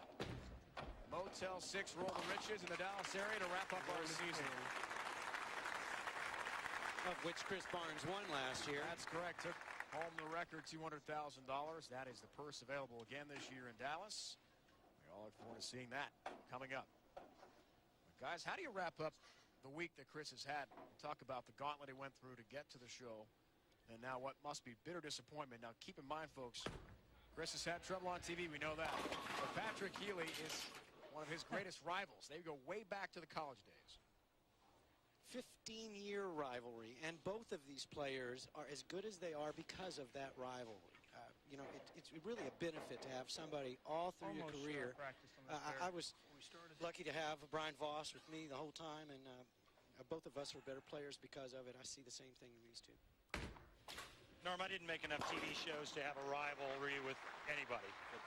S1: Motel 6 Roll the Riches in the Dallas area to wrap up our season.
S5: Of which Chris Barnes won last year.
S1: That's correct. Took home the record $200,000. That is the purse available again this year in Dallas. We all look forward to seeing that coming up. But guys, how do you wrap up the week that Chris has had? We talk about the gauntlet he went through to get to the show, and now what must be bitter disappointment. Now keep in mind, folks, Chris has had trouble on TV, we know that. But Patrick Healey is one of his greatest rivals. They go way back to the college days.
S5: 15-year rivalry, and both of these players are as good as they are because of that rivalry. You know, it's really a benefit to have somebody all through your career. I was lucky to have Brian Voss with me the whole time, and both of us are better players because of it. I see the same thing in these two.
S7: Norm, I didn't make enough TV shows to have a rivalry with anybody. But,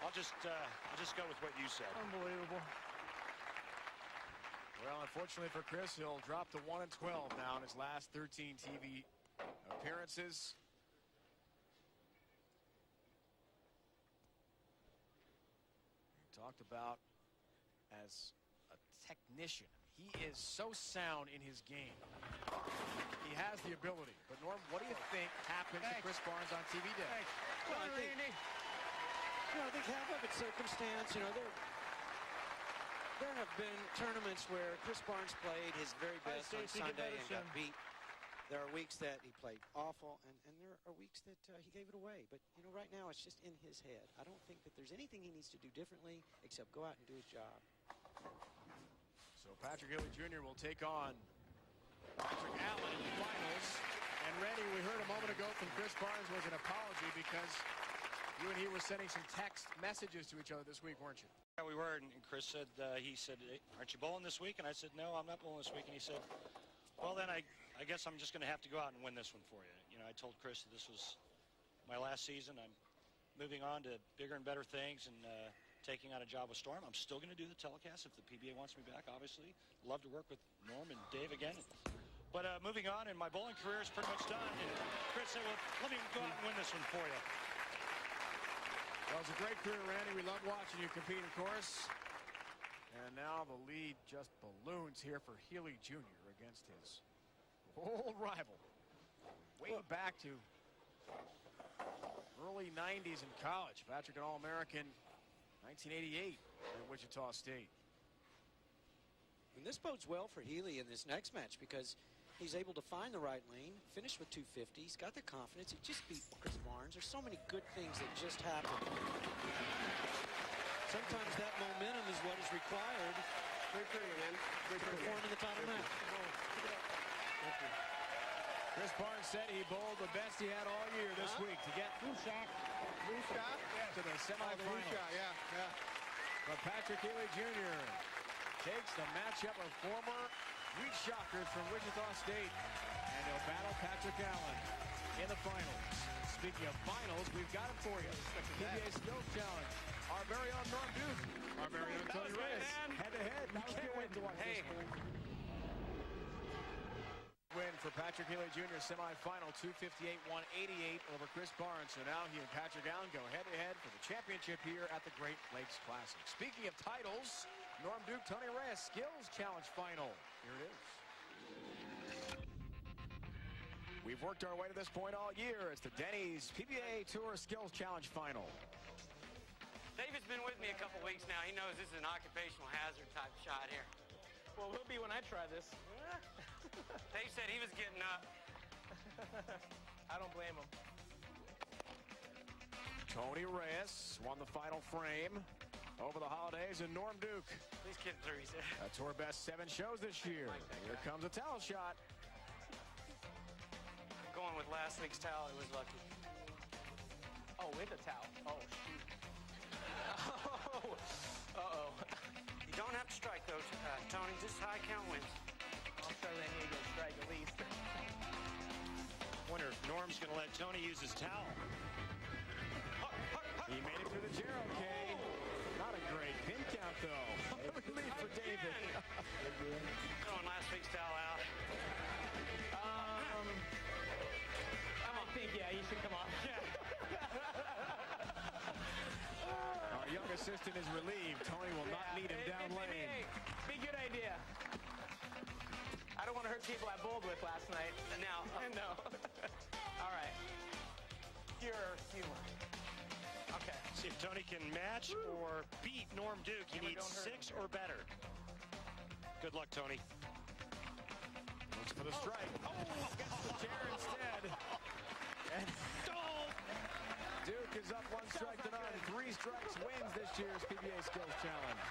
S7: I'll just go with what you said.
S8: Unbelievable.
S1: Well, unfortunately for Chris, he'll drop to 1-12 now in his last 13 TV appearances. He talked about as a technician. He is so sound in his game. He has the ability. But Norm, what do you think happens to Chris Barnes on TV day?
S5: Well, I think half of it's circumstance. You know, there have been tournaments where Chris Barnes played his very best on Sunday and got beat. There are weeks that he played awful, and there are weeks that he gave it away. But, you know, right now it's just in his head. I don't think that there's anything he needs to do differently except go out and do his job.
S1: So Patrick Healey Jr. will take on Patrick Allen in the finals. And Randy, we heard a moment ago from Chris Barnes was an apology because you and he were sending some text messages to each other this week, weren't you?
S7: Yeah, we were, and Chris said, he said, hey, aren't you bowling this week? And I said, no, I'm not bowling this week. And he said, well, then I guess I'm just going to have to go out and win this one for you. You know, I told Chris that this was my last season. I'm moving on to bigger and better things and taking on a job with Storm. I'm still going to do the telecast if the PBA wants me back, obviously. Love to work with Norm and Dave again. But moving on, and my bowling career is pretty much done. And Chris said, well, let me go out and win this one for you.
S1: Well, it's a great career, Randy. We love watching you compete, of course. And now the lead just balloons here for Healey Jr. against his old rival. Way back to early 90s in college. Patrick, an All-American, 1988 at Wichita State.
S5: And this bodes well for Healey in this next match because he's able to find the right lane, finish with 250. He's got the confidence. He just beat Chris Barnes. There's so many good things that just happen. Sometimes that momentum is what is required to perform in the title match.
S1: Chris Barnes said he bowled the best he had all year this week to get
S8: Blue shot
S1: to the semifinals. But Patrick Healey Jr. takes the matchup of former Wheat Shockers from Wichita State, and he'll battle Patrick Allen in the finals. Speaking of finals, we've got it for you. PBA Skills Challenge. Our very own Norm Duke. Our very own Tony Reyes. Head-to-head. You can't wait to watch this one. Win for Patrick Healey Jr. semifinal 258-188 over Chris Barnes. So now he and Patrick Allen go head-to-head for the championship here at the Great Lakes Classic. Speaking of titles, Norm Duke, Tony Reyes, Skills Challenge final. Here it is. We've worked our way to this point all year. It's the Denny's PBA Tour Skills Challenge final.
S9: David's been with me a couple weeks now. He knows this is an occupational hazard type shot here.
S8: Well, we'll be when I try this.
S9: Dave said he was getting up.
S8: I don't blame him.
S1: Tony Reyes won the final frame. over the holidays, and Norm Duke.
S9: Please get threes.
S1: A tour best 7 shows this year. Here comes a towel shot.
S9: Going with last week's towel, it was lucky.
S8: Oh, with a towel. Oh, shoot. Oh. Uh-oh.
S9: You don't have to strike, though, Tony. Just high count wins.
S8: I'm sure they need to get a strike at least.
S7: Wonder if Norm's going to let Tony use his towel.
S1: He made it through the Jero, Kay. Not a great pin count, though. A relief for David.
S9: Throwing last week's towel out.
S8: I think, yeah, you should come off.
S1: Our young assistant is relieved. Tony will not meet him down lane.
S8: Be a good idea. I don't want to hurt people I bowled with last night.
S9: Now,
S8: No. All right. Pure humor. Okay.
S7: See if Tony can match or beat Norm Duke. He needs 6 or better. Good luck, Tony.
S1: Looks for the strike. Oh, gets the chair instead. And Duke is up 1 strike to none. 3 strikes wins this year's PBA Skills Challenge.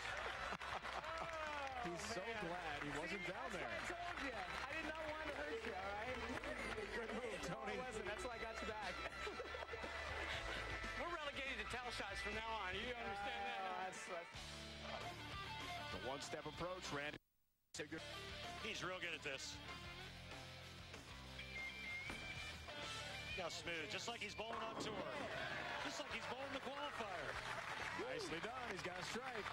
S1: He's so glad he wasn't down there.
S8: I told you. I did not want to hurt you, all right?
S1: Good move, Tony.
S8: Listen, that's why I got you back.
S9: we're relegated to towel shots from now on. You understand that?
S1: The one-step approach, Randy.
S7: He's real good at this. Now smooth, just like he's bowling on tour. Just like he's bowling the qualifier.
S1: Nicely done. He's got a strike.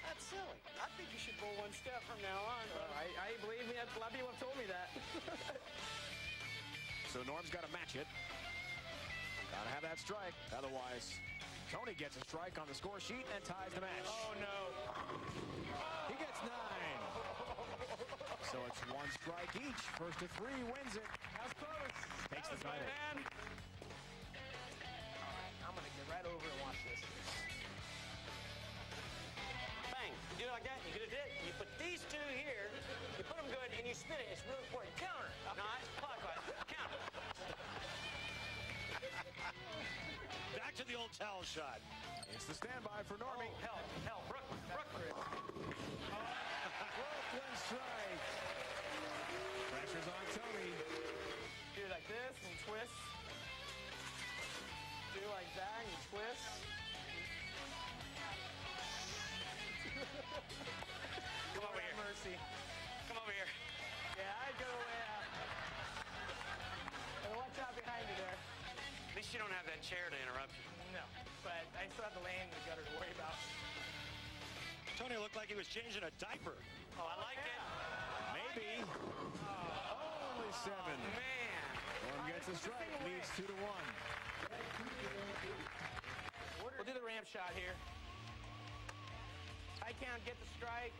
S9: That's silly. I think you should bowl 1 step from now on.
S8: I believe me. A lot of people have told me that.
S1: So Norm's got to match it. Gotta have that strike. Otherwise, Tony gets a strike on the score sheet and ties the match.
S8: Oh, no.
S1: He gets 9. So it's 1 strike each. First to 3 wins it.
S8: That's close.
S1: Takes the title.
S8: Man. All right, I'm going to get right over and watch this.
S9: Bang. You do it like that, you get a dip. You put these 2 here, you put them good, and you spin it. It's really important. Counter. Not clockwise. Counter.
S7: Back to the old towel shot.
S1: It's the standby for Normie.
S9: Help. Brooklyn.
S1: Brooklyn strike. Pressure's on Tony.
S8: Do it like this and twist. Do it like that and twist.
S9: Come over here.
S8: Mercy.
S9: Come over here.
S8: Yeah, I'd go way out. And watch out behind you there.
S9: At least you don't have that chair to interrupt you.
S8: No, but I still have the lane and the gutter to worry about.
S7: Tony looked like he was changing a diaper.
S9: Oh, I like it.
S1: Maybe. Only 7.
S9: Man.
S1: Norm gets a strike. Leads 2 to 1.
S8: We'll do the ramp shot here. I count, get the strike.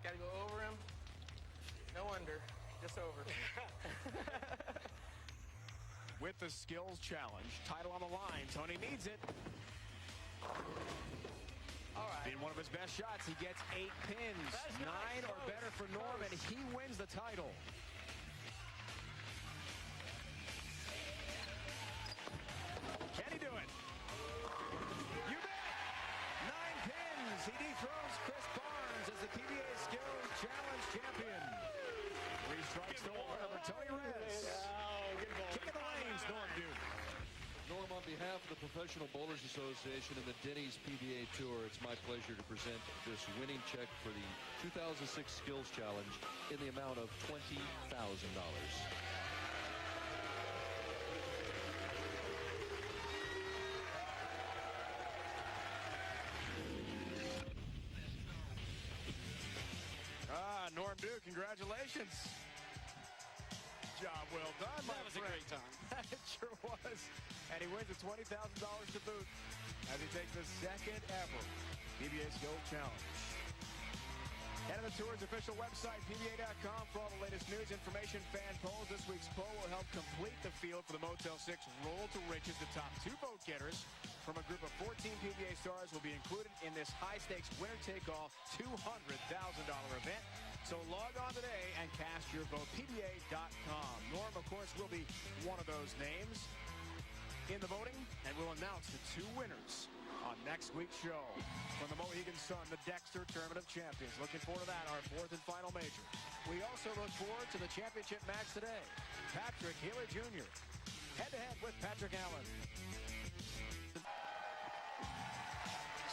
S8: Got to go over him. No under, just over.
S1: With the skills challenge, title on the line, Tony needs it.
S8: All right.
S1: In one of his best shots, he gets 8 pins.
S8: That's
S1: 9
S8: nice.
S1: or better for Norm, and he wins the title. Can he do it? You bet! 9 pins. He dethrones Chris Barnes as the PBA Skills Challenge champion. 3 strikes to 1 over Tony Reyes. Kick in the lanes, Norm Duke.
S2: Norm, on behalf of the Professional Bowlers Association and the Denny's PBA Tour, it's my pleasure to present this winning check for the 2006 Skills Challenge in the amount of $20,000.
S1: Norm Duke, congratulations. Job well done, my friend.
S9: That was a great time.
S1: It sure was. And he wins the $20,000 to boot as he takes the 2nd ever PBA Skills Challenge. Head to the tour's official website, PBA.com, for all the latest news, information, fan polls. This week's poll will help complete the field for the Motel 6 Roll to Riches. The top 2 vote getters from a group of 14 PBA stars will be included in this high-stakes winner-take-all $200,000 event. So log on today and cast your vote, PBA.com. Norm, of course, will be one of those names. in the voting, and we'll announce the 2 winners on next week's show. From the Mohegan Sun, the Dexter Tournament of Champions. Looking forward to that, our 4th and final major. We also look forward to the championship match today. Patrick Healey Jr. head-to-head with Patrick Allen.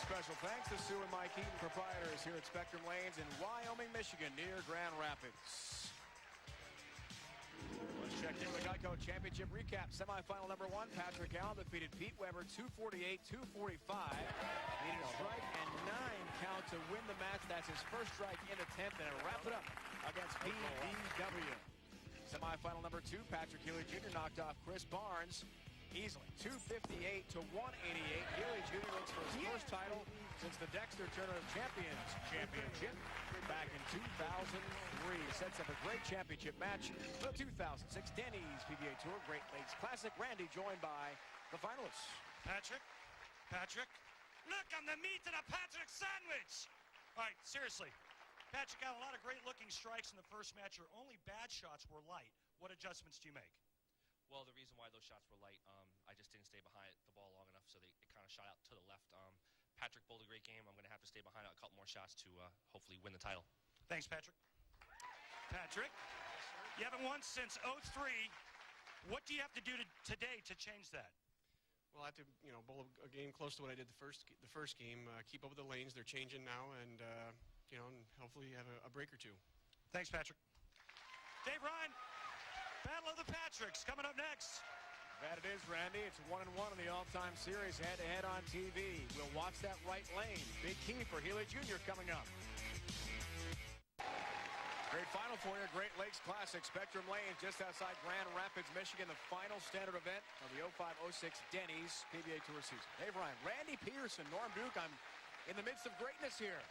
S1: Special thanks to Sue and Mike Eaton, proprietors here at Spectrum Lanes in Wyoming, Michigan, near Grand Rapids. Let's check in with the Geico Championship recap. Semifinal number 1, Patrick Allen defeated Pete Weber 248-245. Needed a strike and 9 count to win the match. That's his first strike in the 10th, and wrap it up against PBW. Semifinal number 2, Patrick Healey Jr. knocked off Chris Barnes easily, 258-188. Healey Jr. looks for his first title since the Dexter Tournament of Champions championship back in 2003. Sets up a great championship match for the 2006 Denny's PBA Tour Great Lakes Classic. Randy joined by the finalists.
S7: Patrick, look on the meat of the Patrick sandwich. All right, seriously. Patrick got a lot of great-looking strikes in the first match. Your only bad shots were light. What adjustments do you make?
S10: Well, the reason why those shots were light, I just didn't stay behind the ball long enough, so it kind of shot out to the left. Patrick bowled a great game. I'm going to have to stay behind a couple more shots to hopefully win the title.
S7: Thanks, Patrick. Patrick, you haven't won since '03. What do you have to do today to change that?
S11: Well, I have to, bowl a game close to what I did the first game. Keep up with the lanes; they're changing now, and and hopefully have a break or 2.
S7: Thanks, Patrick. Dave Ryan, Battle of the Patricks coming up next.
S1: That it is, Randy. It's 1-1 in the all-time series, head-to-head on TV. We'll watch that right lane. Big key for Healey Jr. coming up. Great final for you. Great Lakes Classic, Spectrum Lanes, just outside Grand Rapids, Michigan. The final standard event of the 05-06 Denny's PBA Tour season. Dave Ryan, Randy Peterson, Norm Duke. I'm in the midst of greatness here.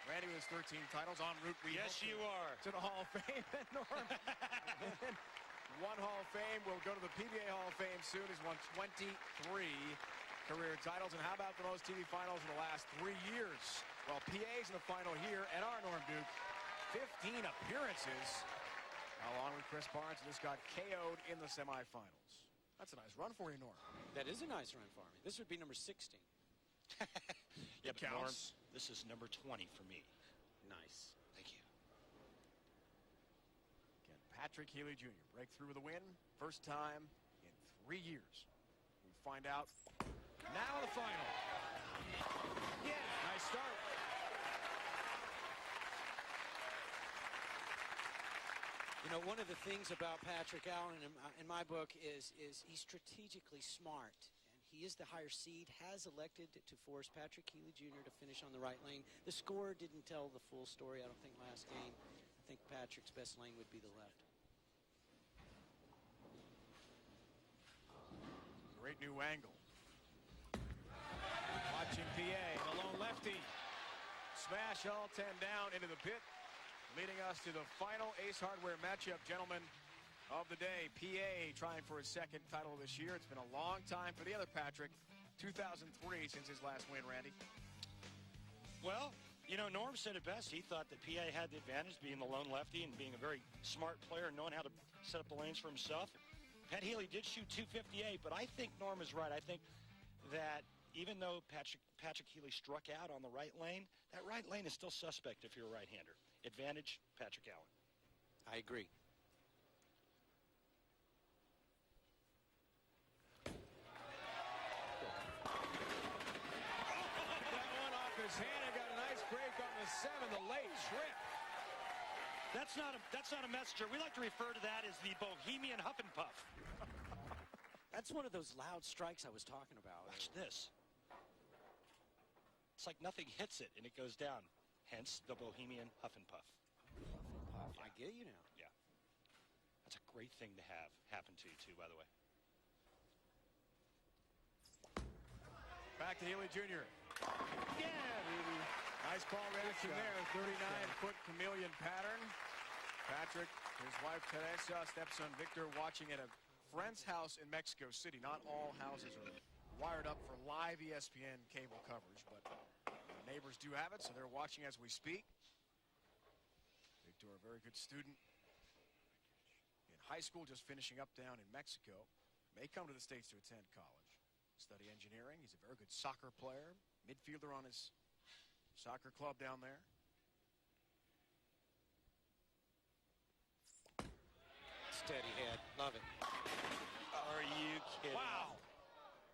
S1: Randy with his 13 titles en route.
S7: Yes, you are.
S1: To the Hall of Fame. And Norm, one Hall of Fame. We'll go to the PBA Hall of Fame soon. He's won 23 career titles. And how about the most TV finals in the last 3 years? Well, PA's in the final here, and our Norm Duke, 15 appearances. Along with Chris Barnes, and just got KO'd in the semifinals. That's a nice run for you, Norm.
S5: That is a nice run for me. This would be number 16.
S7: Yeah, but Norm,
S1: counts.
S7: this is number 20 for me.
S5: Nice.
S7: Thank you.
S1: Again, Patrick Healey Jr. breakthrough with a win. First time in 3 years. We find out now the final. Yeah, nice start.
S5: One of the things about Patrick Allen in my book is he's strategically smart. He is the higher seed, has elected to force Patrick Healey Jr. to finish on the right lane. The score didn't tell the full story, I don't think, last game. I think Patrick's best lane would be the left.
S1: Great new angle. Watching PA, the lone lefty. Smash all 10 down into the pit, leading us to the final Ace Hardware matchup, gentlemen, of the day. PA trying for his second title this year. It's been a long time for the other Patrick. 2003 since his last win, Randy.
S7: Well, Norm said it best. He thought that PA had the advantage, being the lone lefty and being a very smart player and knowing how to set up the lanes for himself. Pat Healey did shoot 258, but I think Norm is right. I think that even though Patrick Healey struck out on the right lane, that right lane is still suspect if you're a right-hander. Advantage, Patrick Allen.
S5: I agree.
S1: His hand and got a nice break on the 7, the late trip.
S7: That's not a messenger. We like to refer to that as the Bohemian Huff and Puff.
S5: That's one of those loud strikes I was talking about.
S7: Watch this. It's like nothing hits it and it goes down. Hence the Bohemian Huff and Puff.
S5: Huff and puff. Yeah. I get you now.
S7: Yeah. That's a great thing to have happen to you too, by the way.
S1: Back to Healey Jr. Yeah, baby. Nice ball reaction there. 39-foot chameleon pattern. Patrick, his wife Teresa, stepson Victor watching at a friend's house in Mexico City. Not all houses are wired up for live ESPN cable coverage, but neighbors do have it, so they're watching as we speak. Victor, a very good student in high school, just finishing up down in Mexico. May come to the States to attend college. study engineering. He's a very good soccer player, midfielder on his soccer club down there.
S5: Steady head. Love it.
S6: Are you kidding?
S1: Wow.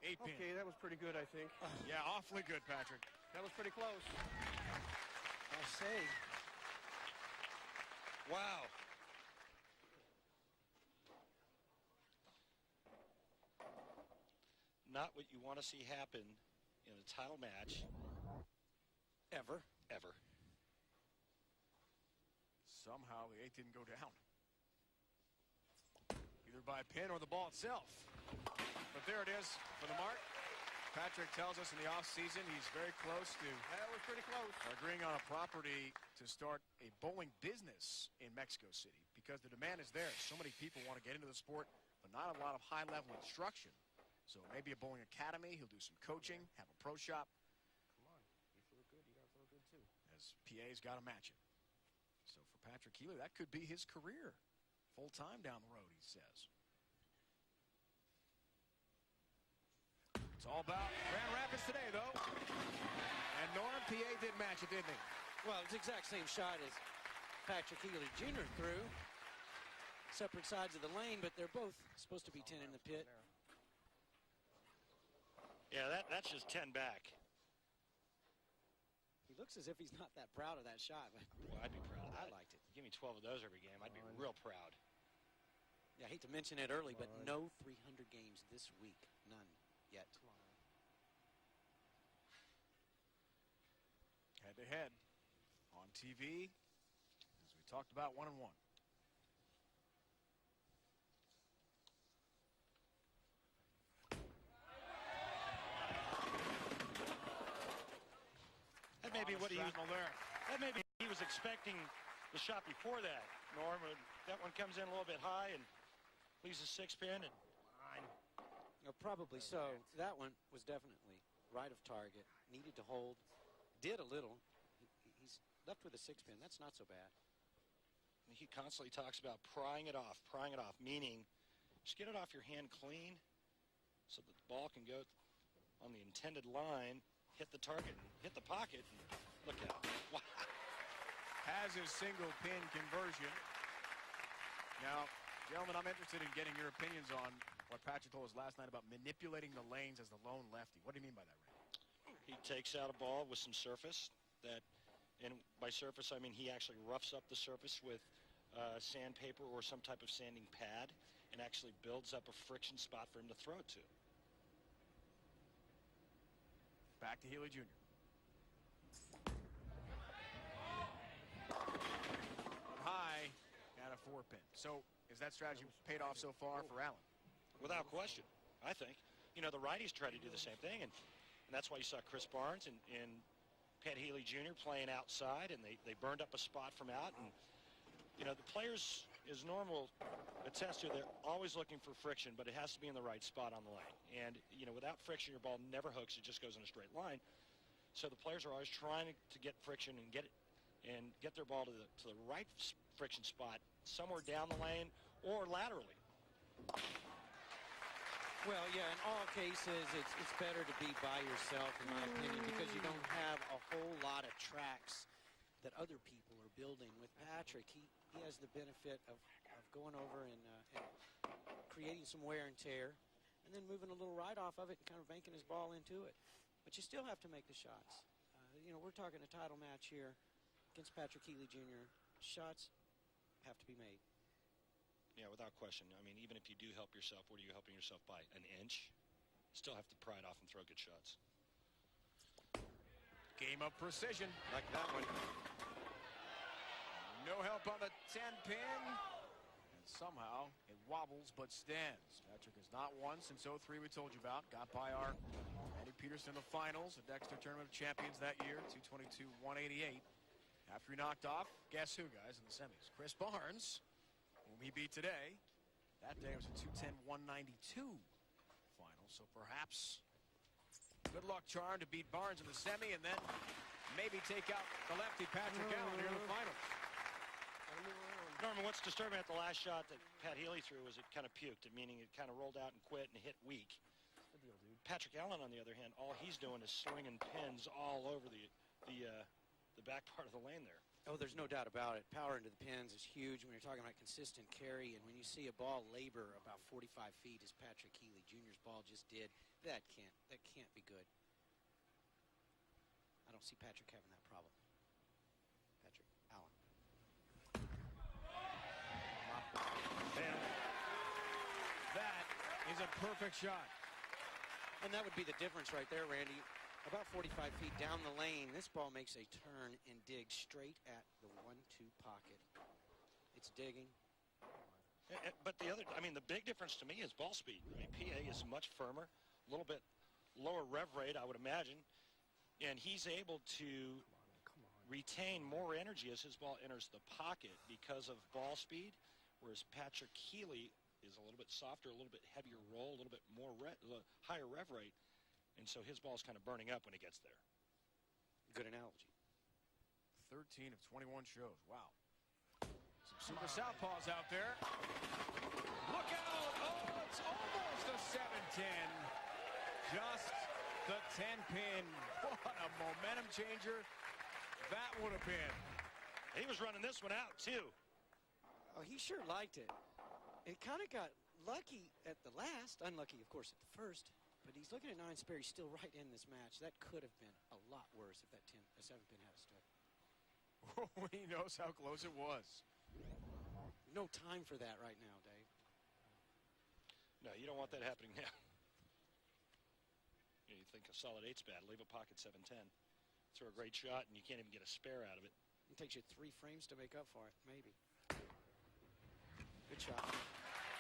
S1: 8-pin.
S11: Okay, that was pretty good, I think.
S1: Yeah, awfully good, Patrick.
S11: That was pretty close.
S5: I'll say.
S6: Wow. Not what you want to see happen in a title match. Ever.
S1: Somehow the 8 didn't go down. Either by pin or the ball itself. But there it is for the mark. Patrick tells us in the offseason he's very close to
S11: That was pretty close.
S1: agreeing on a property to start a bowling business in Mexico City because the demand is there. So many people want to get into the sport, but not a lot of high-level instruction. So maybe a bowling academy. He'll do some coaching, have a pro shop.
S10: Come on. You feel good, you gotta feel good too.
S1: As PA's got to match it. So for Patrick Healey, that could be his career. Full-time down the road, he says. It's all about Grand Rapids today, though. And Norm, PA did match it, didn't he?
S5: Well, it's the exact same shot as Patrick Healey Jr. threw. Separate sides of the lane, but they're both supposed to be 10 in the pit.
S7: Yeah, that's just 10 back.
S5: He looks as if he's not that proud of that shot. But
S7: Well, I'd be proud of that.
S5: I liked it.
S7: Give me 12 of those every game. I'd be real proud.
S5: Yeah, I hate to mention it early, but no 300 games this week. None yet.
S1: Head-to-head on TV, as we talked about, 1-1.
S7: That may be what he was,
S1: there.
S7: that may be he was expecting the shot before that, Norm. That one comes in a little bit high and leaves a 6-pin. And
S5: Probably so. That one was definitely right of target. Needed to hold. Did a little. He's left with a 6-pin. That's not so bad.
S7: he constantly talks about prying it off, meaning just get it off your hand clean so that the ball can go on the intended line, hit the target, hit the pocket, and look out. Wow.
S1: Has his single pin conversion. Now, gentlemen, I'm interested in getting your opinions on what Patrick told us last night about manipulating the lanes as the lone lefty. What do you mean by that, Ray?
S7: He takes out a ball with some surface that, and by surface I mean he actually roughs up the surface with sandpaper or some type of sanding pad and actually builds up a friction spot for him to throw it to.
S1: Back to Healey Jr. High and a 4-pin. So is that strategy paid off so far for Allen?
S7: Without question, I think. You know, the righties try to do the same thing, and that's why you saw Chris Barnes and Pat Healey Jr. playing outside, and they burned up a spot from out. And, you know, the players, as normal, attest to, they're always looking for friction, but it has to be in the right spot on the lane. And, you know, without friction, your ball never hooks. It just goes in a straight line. So the players are always trying to get friction and get their ball to the right friction spot somewhere down the lane or laterally.
S5: Well, yeah, in all cases, it's better to be by yourself, in my opinion, because you don't have a whole lot of tracks that other people are building. With Patrick, he has the benefit of going over and creating some wear and tear, and then moving a little right off of it and kind of banking his ball into it. But you still have to make the shots. You know, we're talking a title match here against Patrick Healey Jr. Shots have to be made.
S7: Yeah, without question. I mean, even if you do help yourself, what are you helping yourself by? An inch? Still have to pry it off and throw good shots.
S1: Game of precision.
S7: Like that one.
S1: No help on the 10-pin. And somehow it wobbles but stands. Patrick has not won since 03 we told you about. Got by our Eddie Peterson in the finals, the Dexter Tournament of Champions that year, 222-188. After he knocked off, guess who, guys, in the semis? Chris Barnes, whom he beat today. That day was a 210-192 final. So perhaps good luck charm to beat Barnes in the semi and then maybe take out the lefty Patrick Allen here in the finals.
S7: Norman, what's disturbing at the last shot that Pat Healey threw was it kind of puked, meaning it kind of rolled out and quit and hit weak. Patrick Allen, on the other hand, all he's doing is slinging pins all over the back part of the lane there.
S5: Oh, there's no doubt about it. Power into the pins is huge when you're talking about consistent carry, and when you see a ball labor about 45 feet, as Patrick Healey Jr.'s ball just did, that can't be good. I don't see Patrick having that problem. Patrick Allen.
S1: And that is a perfect shot.
S5: And that would be the difference right there, Randy. About 45 feet down the lane, this ball makes a turn and digs straight at the 1-2 pocket. It's digging.
S7: But the big difference to me is ball speed. I mean, PA is much firmer, a little bit lower rev rate, I would imagine, and he's able to retain more energy as his ball enters the pocket because of ball speed, whereas Patrick Healey is a little bit softer, a little bit heavier roll, a little bit more higher rev rate. And so his ball's kind of burning up when he gets there.
S5: Good analogy.
S1: 13 of 21 shows. Wow. Some super southpaws out there. Look out! Oh, it's almost a 7-10. Just the 10-pin. What a momentum changer that would have been.
S7: He was running this one out, too.
S5: Oh, he sure liked it. It kind of got lucky at the last. Unlucky, of course, at the first. But he's looking at 9 spare. He's still right in this match. That could have been a lot worse if that 7-pin had stood.
S1: He knows how close it was.
S5: No time for that right now, Dave.
S7: No, you don't want that happening now. You think a solid 8's bad. Leave a pocket 7-10. Throw a great shot, and you can't even get a spare out of it.
S5: It takes you 3 frames to make up for it, maybe. Good shot.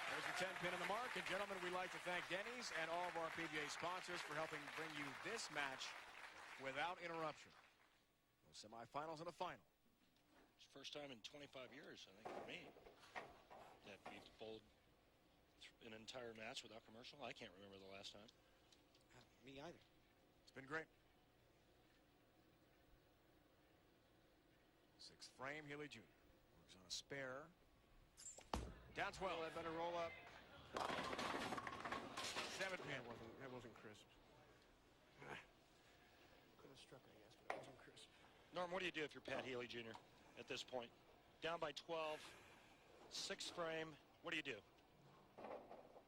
S1: There's the 10-pin on the mark. And gentlemen, we'd like to thank Denny's and all of our PBA sponsors for helping bring you this match without interruption. The semifinals and the final.
S7: It's the first time in 25 years, I think, for me, that we've bowled an entire match without commercial. I can't remember the last time.
S5: Me either.
S1: It's been great. 6th frame, Healey Jr. Works on a spare. Down 12.
S11: That better roll up.
S1: 7-pin.
S11: That wasn't crisp. Could have struck, I guess, but it wasn't crisp.
S7: Norm, what do you do if you're Pat Healey Jr. at this point? Down by 12, 6th frame. What do you do?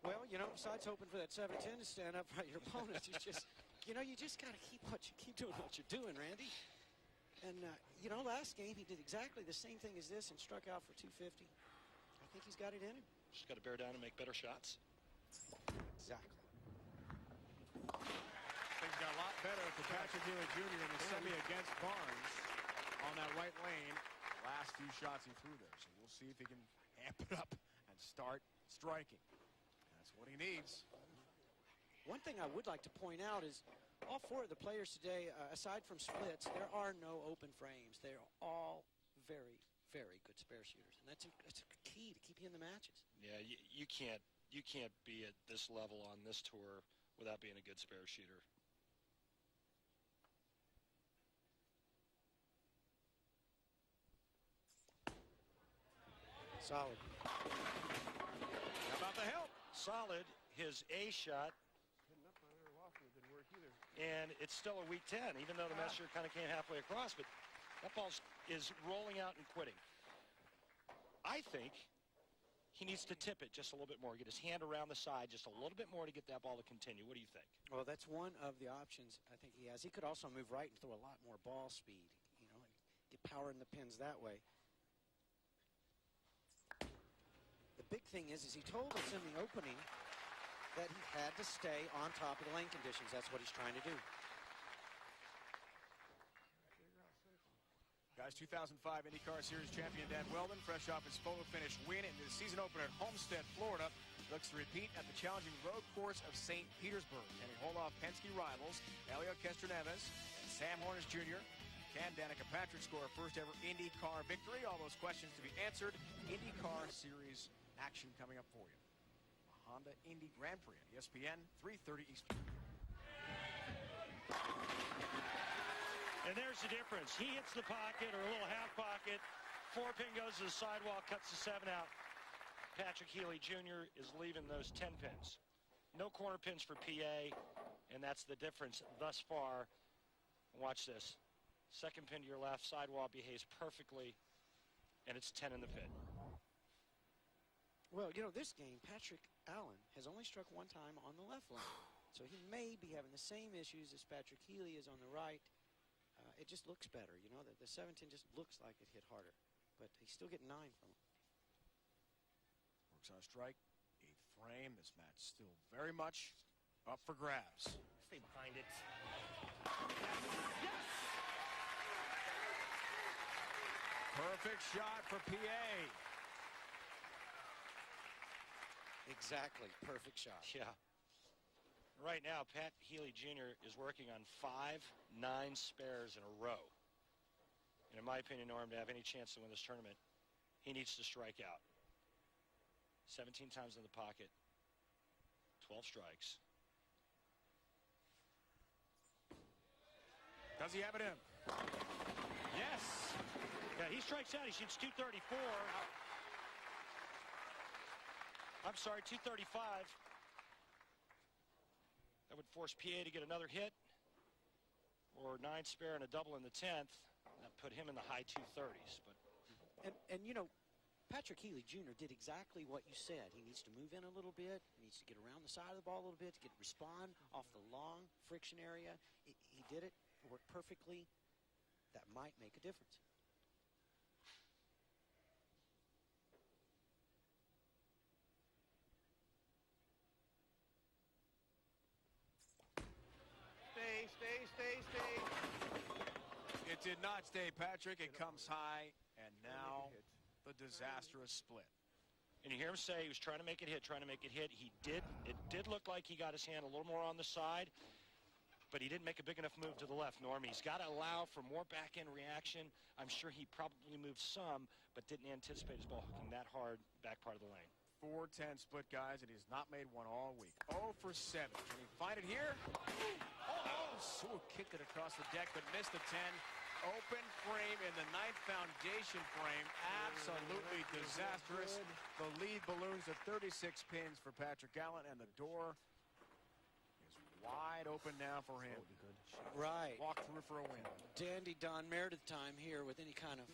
S5: Well, besides hoping for that 7-10 to stand up by your opponent, it's just, you just got to keep doing what you're doing, Randy. And, last game he did exactly the same thing as this and struck out for 250. I think he's got it in him.
S7: Just got to bear down and make better shots.
S5: Exactly.
S1: Things got a lot better for Patrick Healey Jr. in the semi against Barnes on that right lane. Last few shots he threw there. So we'll see if he can amp it up and start striking. That's what he needs.
S5: One thing I would like to point out is all 4 of the players today, aside from splits, there are no open frames. They're all very, very good spare shooters, and that's a key to keep you in the matches.
S7: Yeah, you can't be at this level on this tour without being a good spare shooter.
S5: Solid.
S1: How about the help?
S7: Solid. His A shot.
S11: Hitting up on her off, it didn't work either.
S7: And it's still a weak 10, even though the messenger kind of came halfway across. But that ball is rolling out and quitting. I think he needs to tip it just a little bit more, get his hand around the side just a little bit more to get that ball to continue. What do you think?
S5: Well, that's one of the options I think he has. He could also move right and throw a lot more ball speed, and get power in the pins that way. The big thing is he told us in the opening that he had to stay on top of the lane conditions. That's what he's trying to do.
S1: Guys, 2005 IndyCar Series champion Dan Weldon, fresh off his photo finish win in the season opener at Homestead, Florida, looks to repeat at the challenging road course of St. Petersburg. And he hold off Penske rivals Elio Castroneves and Sam Hornish Jr. Can Danica Patrick score a first ever IndyCar victory? All those questions to be answered. IndyCar Series action coming up for you. A Honda Indy Grand Prix on ESPN, 3:30 Eastern.
S7: And there's the difference. He hits the pocket or a little half pocket. 4-pin goes to the sidewall, cuts the 7 out. Patrick Healey Jr. is leaving those 10 pins. No corner pins for PA, and that's the difference thus far. Watch this. Second pin to your left, sidewall behaves perfectly, and it's 10 in the pit.
S12: Well, you know, this game, Patrick Allen has only struck one time on the left lane. So he may be having the same issues as Patrick Healey is on the right. It just looks better, you know. The 17 just looks like it hit harder. But he's still getting 9 from him.
S1: Works on a strike. 8th frame. This match still very much up for grabs.
S9: Stay behind it.
S1: Perfect shot for PA.
S12: Exactly. Perfect shot.
S7: Yeah. Right now, Pat Healey Jr. is working on 5 9 spares in a row. And in my opinion, Norm, to have any chance to win this tournament, he needs to strike out. 17 times in the pocket, 12 strikes.
S1: Does he have it in? Yes.
S7: Yeah, he strikes out. He shoots 234. I'm sorry, 235. That would force PA to get another hit, or 9 spare and a double in the 10th. That put him in the high 230s. But
S12: and you know, Patrick Healey Jr. did exactly what you said. He needs to move in a little bit. He needs to get around the side of the ball a little bit to respond off the long friction area. He did it. It worked perfectly. That might make a difference.
S8: Stay.
S1: It did not stay, Patrick. It comes high, and now the disastrous split.
S7: And you hear him say he was trying to make it hit, He did. It did look like he got his hand a little more on the side, but he didn't make a big enough move to the left, Norm. He's got to allow for more back-end reaction. I'm sure he probably moved some, but didn't anticipate his ball hooking that hard back part of the lane.
S1: 4-10 split, guys, and he's not made one all week. 0 for 7. Can he find it here? Sewell kicked it across the deck, but missed the 10. Open frame in the 9th foundation frame. Absolutely disastrous. The lead balloons to 36 pins for Patrick Allen, and the door is wide open now for him.
S12: Right.
S1: Walk through for a win.
S12: Dandy Don Meredith time here with any kind of.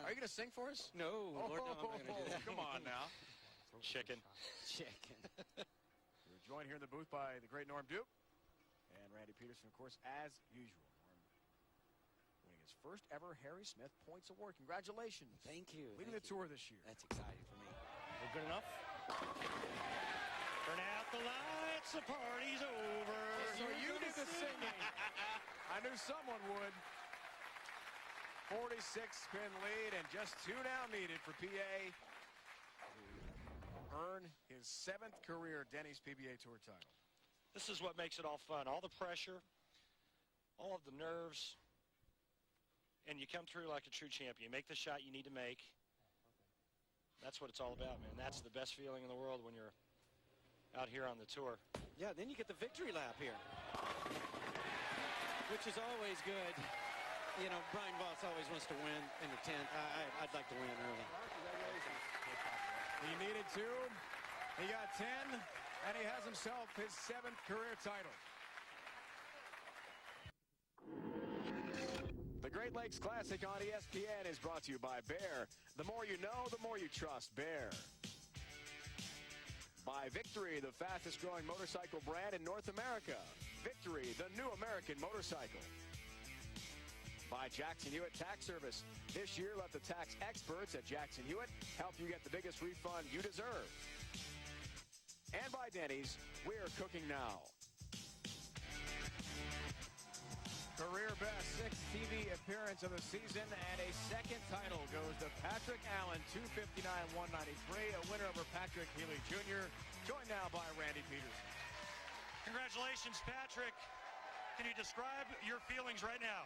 S1: Are you going to sing for us?
S12: No, Lord, no, I'm not going to do that.
S1: Come on now.
S7: Chicken.
S1: We're joined here in the booth by the great Norm Duke and Randy Peterson, of course, as usual. Norm winning his first ever Harry Smith Points Award. Congratulations.
S12: Thank you.
S1: Leading the tour this year.
S12: That's exciting for me.
S9: Well, good enough.
S7: Turn out the lights, the party's over.
S1: So you did the singing. I knew someone would. 46-pin lead and just 2 now needed for PA to earn his 7th career Denny's PBA Tour title.
S7: This is what makes it all fun. All the pressure, all of the nerves, and you come through like a true champion. You make the shot you need to make. That's what it's all about, man. That's the best feeling in the world when you're out here on the tour.
S12: Yeah, then you get the victory lap here, which is always good. You know, Brian Voss always wants to win in the 10th. I'd like to win early.
S1: He needed 2. He got 10, and he has himself his 7th career title. The Great Lakes Classic on ESPN is brought to you by Bear. The more you know, the more you trust Bear. By Victory, the fastest growing motorcycle brand in North America. Victory, the new American motorcycle. By Jackson Hewitt Tax Service. This year, let the tax experts at Jackson Hewitt help you get the biggest refund you deserve. And by Denny's, we're cooking now. Career best 6th TV appearance of the season, and a 2nd title goes to Patrick Allen, 259-193, a winner over Patrick Healey Jr., joined now by Randy Peterson.
S7: Congratulations, Patrick. Can you describe your feelings right now?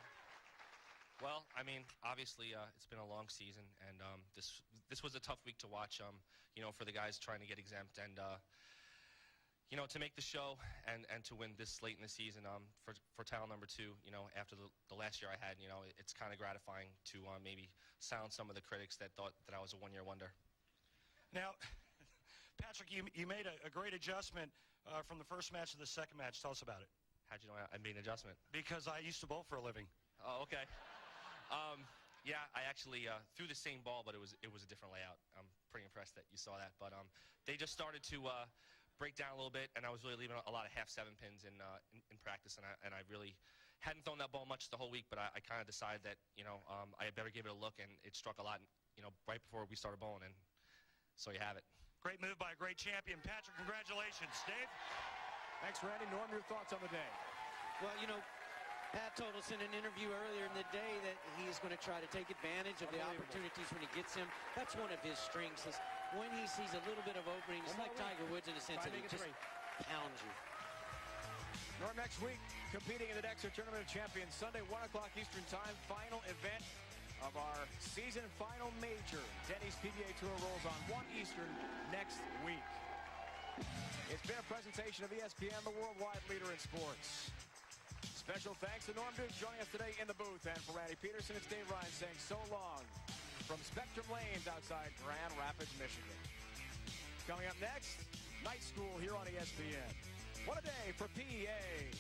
S10: Well, I mean, obviously, it's been a long season, and this was a tough week to watch, you know, for the guys trying to get exempt, and, you know, to make the show and to win this late in the season for title number 2, you know, after the last year I had, you know, it's kind of gratifying to maybe silence some of the critics that thought that I was a one-year wonder.
S7: Now, Patrick, you made a great adjustment from the first match to the second match. Tell us about it.
S10: How'd you know I made an adjustment?
S7: Because I used to bowl for a living.
S10: Oh, okay. Yeah, I actually threw the same ball, but it was a different layout. I'm pretty impressed that you saw that. But they just started to break down a little bit, and I was really leaving a lot of half 7 pins in practice, and I really hadn't thrown that ball much the whole week. But I kind of decided that I better give it a look, and it struck a lot, right before we started bowling, and so you have it.
S7: Great move by a great champion, Patrick. Congratulations, Dave.
S1: Thanks, Randy. Norm, your thoughts on the day?
S12: Well, Pat told us in an interview earlier in the day that he's going to try to take advantage of the opportunities when he gets them. That's one of his strengths, is when he sees a little bit of opening, just like Tiger Woods in a sense that he just pounds you.
S1: Norm, next week, competing in the Dexter Tournament of Champions, Sunday, 1 o'clock Eastern Time, final event of our season final major. Denny's PBA Tour rolls on 1 Eastern next week. It's been a presentation of ESPN, the worldwide leader in sports. Special thanks to Norm Duke joining us today in the booth. And for Randy Peterson, it's Dave Ryan saying so long from Spectrum Lanes outside Grand Rapids, Michigan. Coming up next, Night School here on ESPN. What a day for PEA.